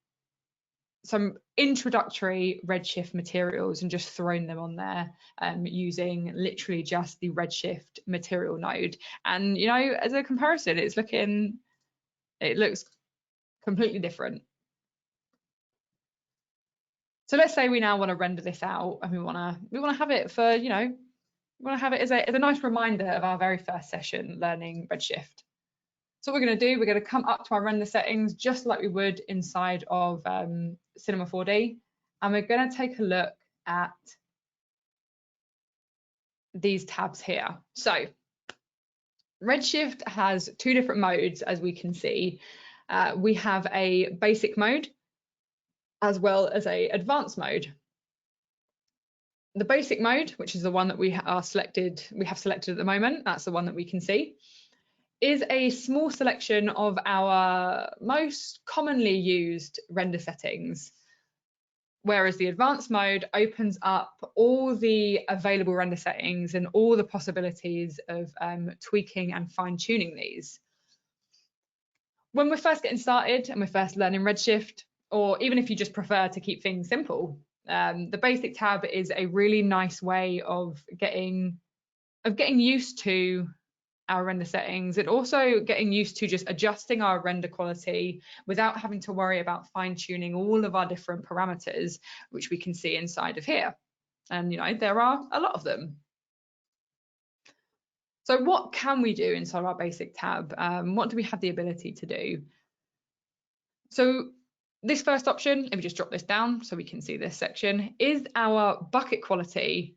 introductory Redshift materials and just thrown them on there using literally just the Redshift material node. And as a comparison, it looks completely different. So let's say we now want to render this out and we want to have it for we want to have it as a nice reminder of our very first session learning Redshift. So what we're going to do, we're going to come up to our render settings just like we would inside of Cinema 4D, and we're going to take a look at these tabs here. So Redshift has two different modes, as we can see. We have a basic mode as well as a advanced mode. The basic mode, which is the one that we have selected at the moment, that's the one that we can see, is a small selection of our most commonly used render settings, whereas the advanced mode opens up all the available render settings and all the possibilities of tweaking and fine-tuning these. When we're first getting started and we're first learning Redshift, or even if you just prefer to keep things simple, the basic tab is a really nice way of getting used to our render settings and also getting used to just adjusting our render quality without having to worry about fine-tuning all of our different parameters, which we can see inside of here. And there are a lot of them. So what can we do inside our basic tab? What do we have the ability to do? So this first option, if we just drop this down so we can see this section, is our bucket quality.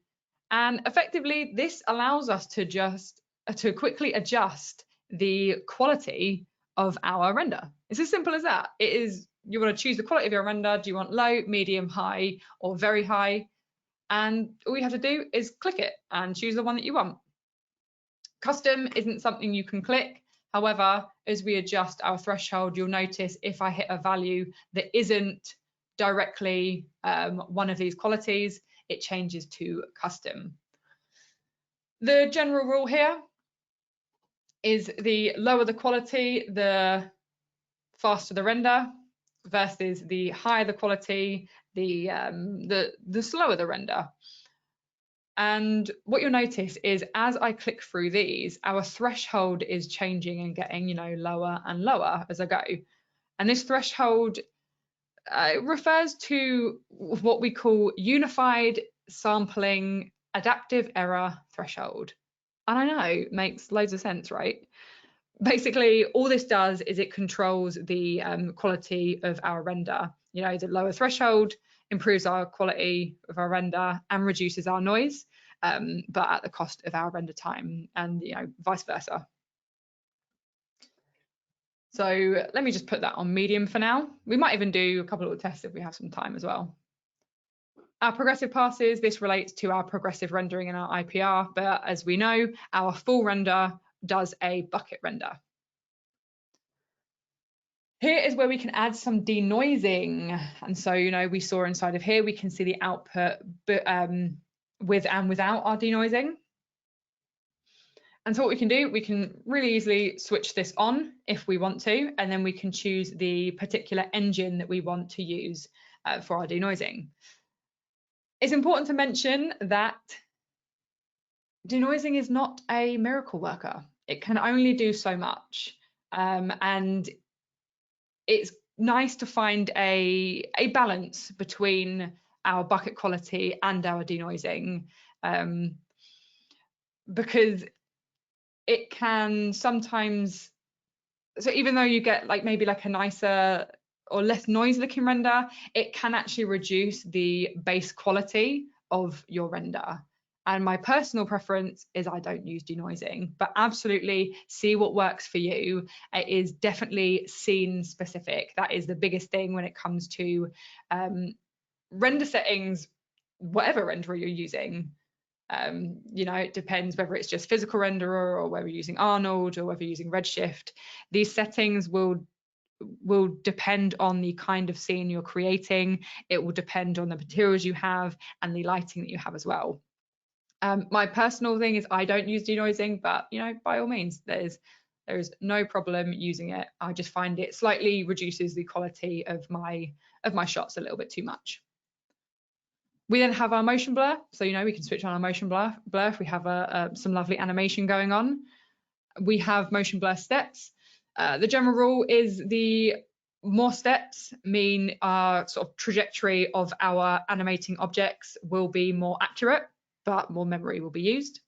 And effectively, this allows us to quickly adjust the quality of our render. It's as simple as that. It is, you want to choose the quality of your render. Do you want low, medium, high, or very high? And all you have to do is click it and choose the one that you want. Custom isn't something you can click. However, as we adjust our threshold, you'll notice if I hit a value that isn't directly one of these qualities, it changes to custom. The general rule here is the lower the quality, the faster the render, versus the higher the quality, the slower the render. And what you'll notice is as I click through these, our threshold is changing and getting, lower and lower as I go. And this threshold refers to what we call unified sampling adaptive error threshold. And I know, it makes loads of sense, right? Basically, all this does is it controls the quality of our render. The lower threshold improves our quality of our render and reduces our noise, but at the cost of our render time, and vice versa. So let me just put that on medium for now. We might even do a couple of tests if we have some time as well. Our progressive passes, this relates to our progressive rendering in our IPR, but as we know, our full render does a bucket render. Here is where we can add some denoising. And so, you know, we saw inside of here, we can see the output with and without our denoising. And so what we can do, we can really easily switch this on if we want to, and then we can choose the particular engine that we want to use for our denoising. It's important to mention that denoising is not a miracle worker. It can only do so much. And it's nice to find a balance between our bucket quality and our denoising, because it can sometimes, so even though you get like maybe like a nicer or less noise looking render, it can actually reduce the base quality of your render. And my personal preference is I don't use denoising, but absolutely see what works for you. It is definitely scene specific. That is the biggest thing when it comes to render settings, whatever renderer you're using. You know, it depends whether it's just physical renderer or whether you're using Arnold or whether you're using Redshift. These settings will depend on the kind of scene you're creating. It will depend on the materials you have and the lighting that you have as well. My personal thing is I don't use denoising, but you know, by all means, there is no problem using it. I just find it slightly reduces the quality of my shots a little bit too much. We then have our motion blur, so you know we can switch on our motion blur if we have some lovely animation going on. We have motion blur steps. The general rule is the more steps mean our sort of trajectory of our animating objects will be more accurate, but more memory will be used.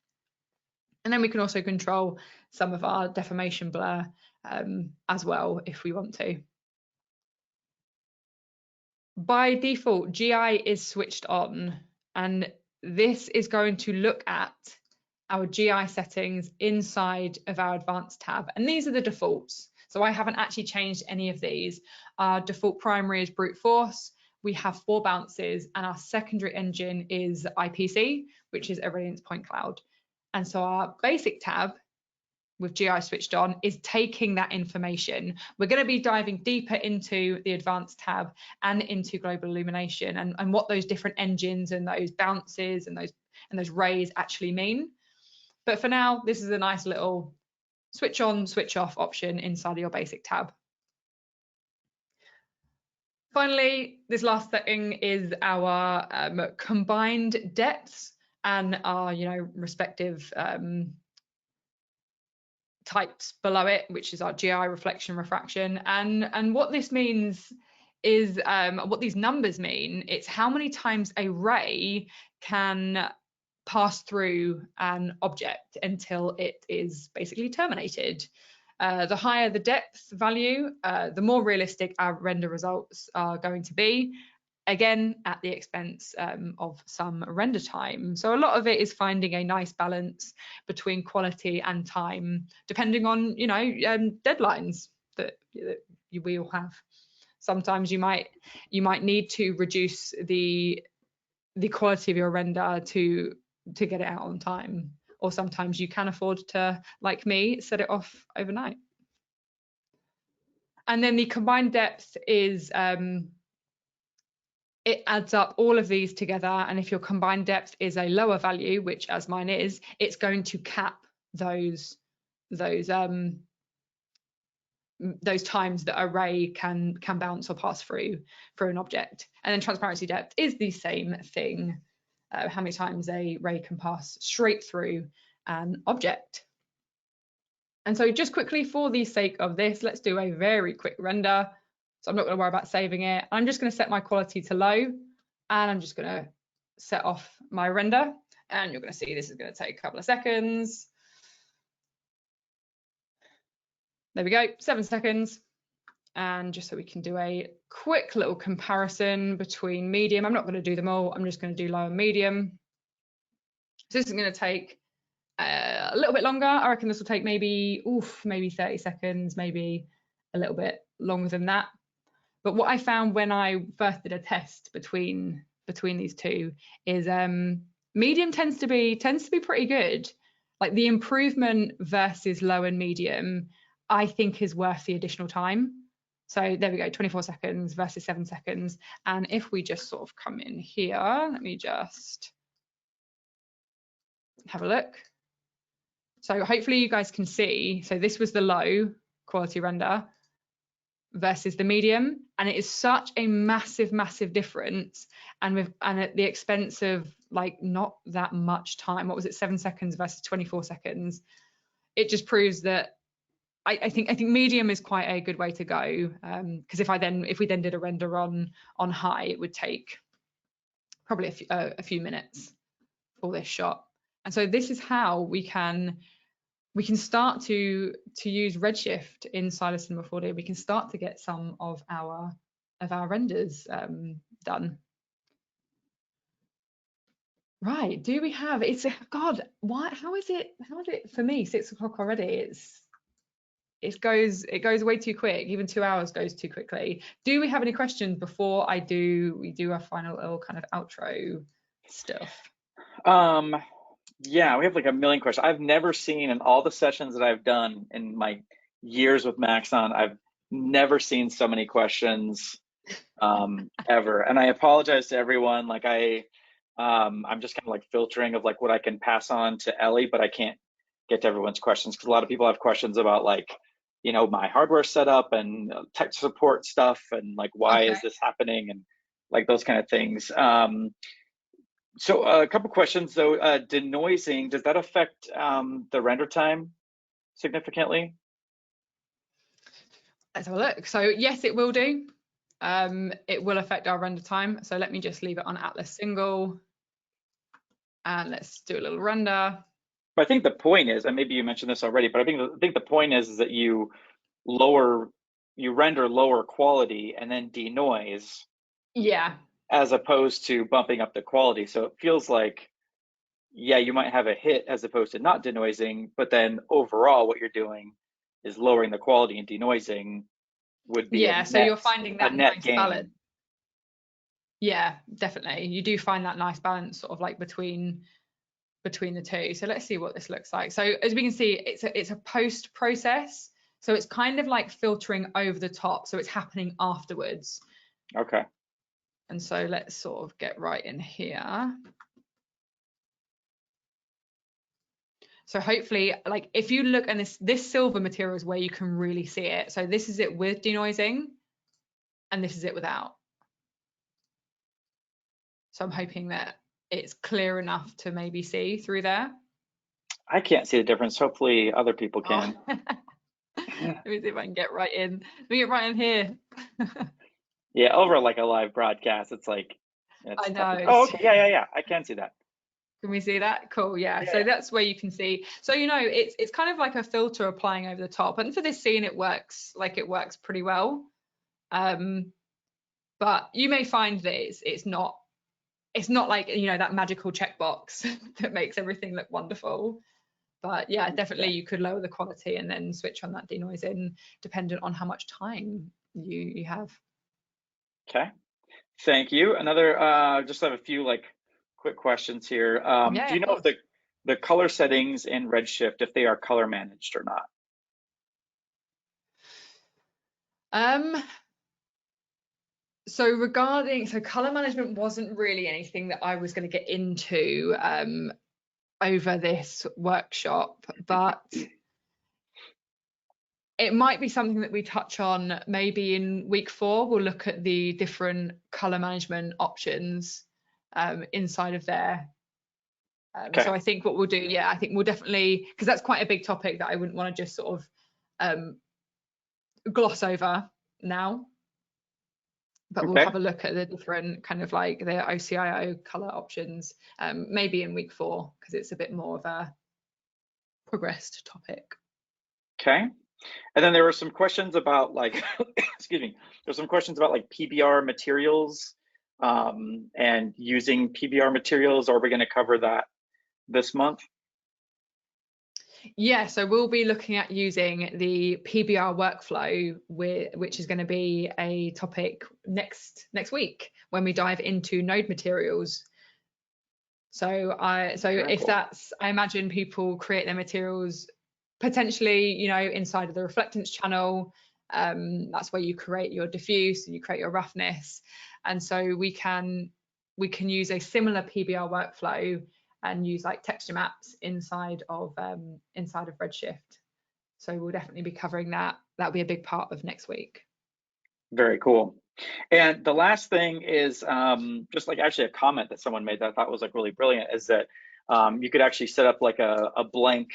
And then we can also control some of our deformation blur as well if we want to. By default, GI is switched on, and this is going to look at our GI settings inside of our advanced tab. And these are the defaults. So I haven't actually changed any of these. Our default primary is brute force. We have 4 bounces, and our secondary engine is IPC, which is Irradiance Point Cloud. And so our basic tab with GI switched on is taking that information. We're going to be diving deeper into the advanced tab and into global illumination and what those different engines and those bounces and those rays actually mean. But for now, this is a nice little switch on, switch off option inside of your basic tab. Finally, this last thing is our combined depths and our respective types below it, which is our GI, reflection, refraction. And what this means is what these numbers mean. It's how many times a ray can pass through an object until it is basically terminated. The higher the depth value, the more realistic our render results are going to be, again at the expense of some render time. So a lot of it is finding a nice balance between quality and time, depending on deadlines that we all have. Sometimes you might need to reduce the quality of your render to get it out on time, or sometimes you can afford to, like me, set it off overnight. And then the combined depth is it adds up all of these together, and if your combined depth is a lower value, which as mine is, it's going to cap those times that a ray can bounce or pass through an object. And then transparency depth is the same thing, how many times a ray can pass straight through an object. And so just quickly, for the sake of this, let's do a very quick render. So I'm not going to worry about saving it. I'm just going to set my quality to low, and I'm just going to set off my render. And you're going to see this is going to take a couple of seconds. There we go, 7 seconds. And just so we can do a quick little comparison between medium, I'm not going to do them all. I'm just going to do low and medium. So this is going to take a little bit longer. I reckon this will take maybe 30 seconds, maybe a little bit longer than that. But what I found when I first did a test between these two is medium tends to be pretty good. Like the improvement versus low and medium, I think is worth the additional time. So there we go, 24 seconds versus 7 seconds. And if we just sort of come in here, let me just have a look. So hopefully you guys can see, so this was the low quality render versus the medium, and it is such a massive difference, and at the expense of like not that much time. What was it, 7 seconds versus 24 seconds? It just proves that I think medium is quite a good way to go, because if we then did a render on high, it would take probably a few minutes for this shot. And so this is how we can start to use Redshift inside of Cinema 4D. We can start to get some of our renders done. Right, do we have, God, why, how is it for me 6 o'clock already? It goes way too quick. Even 2 hours goes too quickly. Do we have any questions before we do our final little kind of outro stuff? Yeah, we have like a million questions. I've never seen, in all the sessions that I've done in my years with Maxon, I've never seen so many questions ever. And I apologize to everyone. Like I'm just kind of like filtering of like what I can pass on to Elly, but I can't get to everyone's questions because a lot of people have questions about like, you know, my hardware setup and tech support stuff and like why is this happening and like those kind of things. So a couple questions though. Denoising, does that affect the render time significantly? Let's have a look. So yes, it will do. It will affect our render time. So let me just leave it on Atlas single, and let's do a little render. But I think the point is, and maybe you mentioned this already, but I think the point is that you render lower quality and then denoise. Yeah. As opposed to bumping up the quality. So it feels like, yeah, you might have a hit as opposed to not denoising, but then overall what you're doing is lowering the quality, and denoising would be so you're finding that nice gain. Balance. Yeah, definitely. You do find that nice balance sort of like between the two. So let's see what this looks like. So as we can see, it's a post process. So it's kind of like filtering over the top. So it's happening afterwards. Okay. And so let's sort of get right in here. So hopefully, like if you look, and this silver material is where you can really see it. So this is it with denoising, and this is it without. So I'm hoping that it's clear enough to maybe see through there. I can't see the difference. Hopefully other people can. Let me see if I can get right in. Let me get right in here. Yeah, over like a live broadcast, it's like, I know. Oh, okay. Yeah. I can see that. Can we see that? Cool. Yeah. So that's where you can see. So, you know, it's kind of like a filter applying over the top. And for this scene, it works pretty well. But you may find that it's not like, you know, that magical checkbox that makes everything look wonderful. But yeah, definitely you could lower the quality and then switch on that denoising dependent on how much time you have. Okay, thank you. Another, just have a few like quick questions here. Do you know if the color settings in Redshift, if they are color managed or not? So color management wasn't really anything that I was going to get into over this workshop, but it might be something that we touch on maybe in week 4. We'll look at the different color management options inside of there. So I think what we'll do, I think we'll definitely, because that's quite a big topic that I wouldn't want to just sort of gloss over now. But we'll have a look at the different kind of like the OCIO color options maybe in week 4, because it's a bit more of a progressed topic. Okay. And then there were some questions about like, excuse me, there's some questions about like PBR materials and using PBR materials. Are we going to cover that this month? Yeah, so we'll be looking at using the PBR workflow, which is going to be a topic next week when we dive into node materials. So if that's, I imagine people create their materials potentially, you know, inside of the reflectance channel, That's where you create your diffuse, you create your roughness. And so we can use a similar PBR workflow and use like texture maps inside of Redshift. So we'll definitely be covering that. That'll be a big part of next week. Very cool. And the last thing is just like actually a comment that someone made that I thought was like really brilliant, is that you could actually set up like a blank,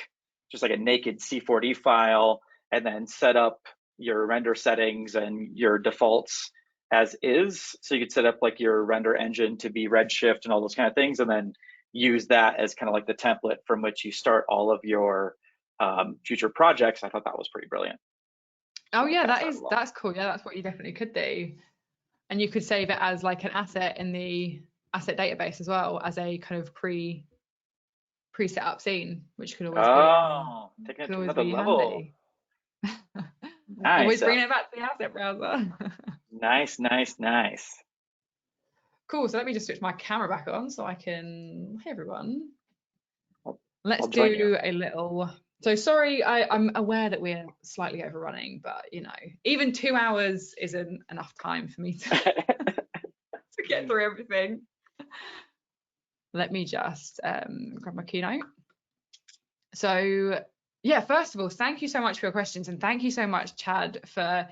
just like a naked C4D file, and then set up your render settings and your defaults as is. So you could set up like your render engine to be Redshift and all those kind of things, and then use that as kind of like the template from which you start all of your future projects. I thought that was pretty brilliant. Oh yeah, that's cool. Yeah, that's what you definitely could do. And you could save it as like an asset in the asset database as well, as a kind of pre-set up scene, which could always be taking it to another level. Handy. Nice. Always bringing it back to the asset browser. Nice. Cool. So let me just switch my camera back on so I can. Hey everyone. Let's do a little. So sorry, I'm aware that we're slightly overrunning, but you know, even 2 hours isn't enough time for me to, to get through everything. Let me just grab my keynote. So yeah, first of all, thank you so much for your questions, and thank you so much, Chad, for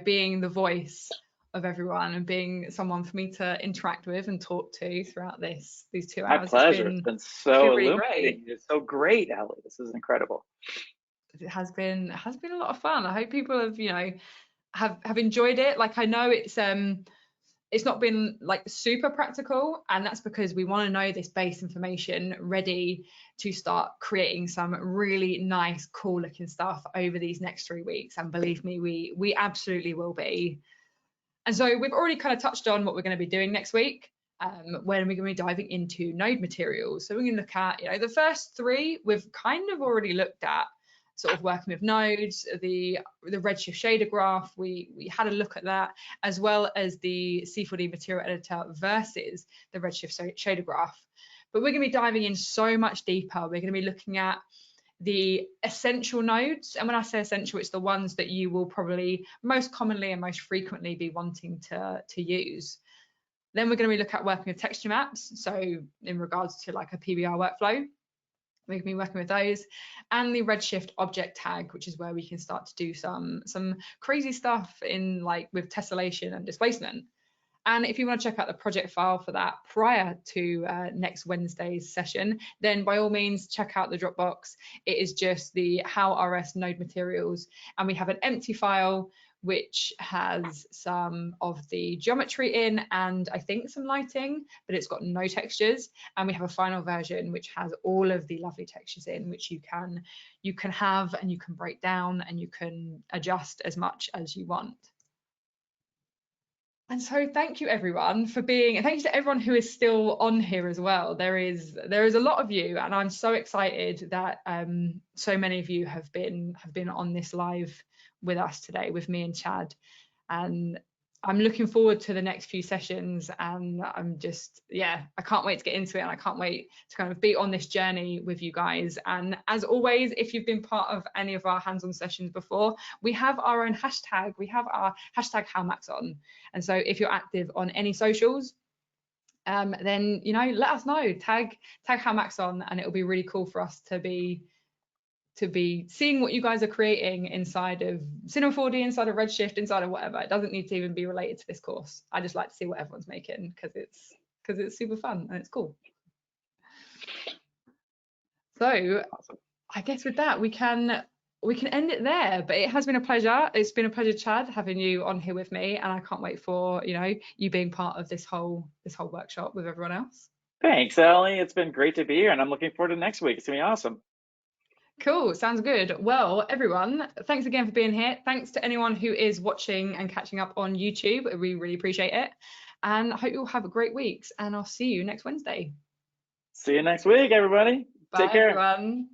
being the voice of everyone and being someone for me to interact with and talk to throughout these 2 hours. My pleasure. It's been so illuminating. It's so great, Elly. This is incredible. It has been a lot of fun. I hope people have enjoyed it. Like, I know it's not been like super practical, and that's because we want to know this base information ready to start creating some really nice, cool looking stuff over these next 3 weeks. And believe me, we absolutely will be. And so we've already kind of touched on what we're going to be doing next week, when we're going to be diving into node materials. So we're going to look at, the first 3 we've kind of already looked at, sort of working with nodes, the Redshift shader graph, we had a look at that, as well as the C4D material editor versus the Redshift shader graph. But we're going to be diving in so much deeper. We're going to be looking at the essential nodes, and when I say essential, it's the ones that you will probably most commonly and most frequently be wanting to use. Then we're going to be looking at working with texture maps, so in regards to like a PBR workflow, we're going to be working with those, and the Redshift object tag, which is where we can start to do some crazy stuff in like with tessellation and displacement. And if you want to check out the project file for that prior to next Wednesday's session, then by all means check out the Dropbox. It is just the how RS node materials, and we have an empty file which has some of the geometry in and I think some lighting, but it's got no textures. And we have a final version which has all of the lovely textures in, which you can have and you can break down and you can adjust as much as you want. And so thank you everyone for being, and thank you to everyone who is still on here as well. There is a lot of you, and I'm so excited that so many of you have been on this live with us today, with me and Chad. And I'm looking forward to the next few sessions, and I'm just, yeah, I can't wait to get into it, and I can't wait to kind of be on this journey with you guys. And as always, if you've been part of any of our hands-on sessions before, we have our own hashtag. We have our hashtag #HowMaxon. And so if you're active on any socials, then let us know, tag #HowMaxon, and it'll be really cool for us to be seeing what you guys are creating inside of Cinema 4D, inside of Redshift, inside of whatever. It doesn't need to even be related to this course. I just like to see what everyone's making because it's super fun and it's cool. So I guess with that we can end it there. But it has been a pleasure. It's been a pleasure, Chad, having you on here with me, and I can't wait for you being part of this whole workshop with everyone else. Thanks, Elly. It's been great to be here, and I'm looking forward to next week. It's gonna be awesome. Cool, sounds good. Well, everyone, thanks again for being here. Thanks to anyone who is watching and catching up on YouTube. We really appreciate it. And I hope you'll have a great week, and I'll see you next Wednesday. See you next week, everybody. Bye, Take care. everyone.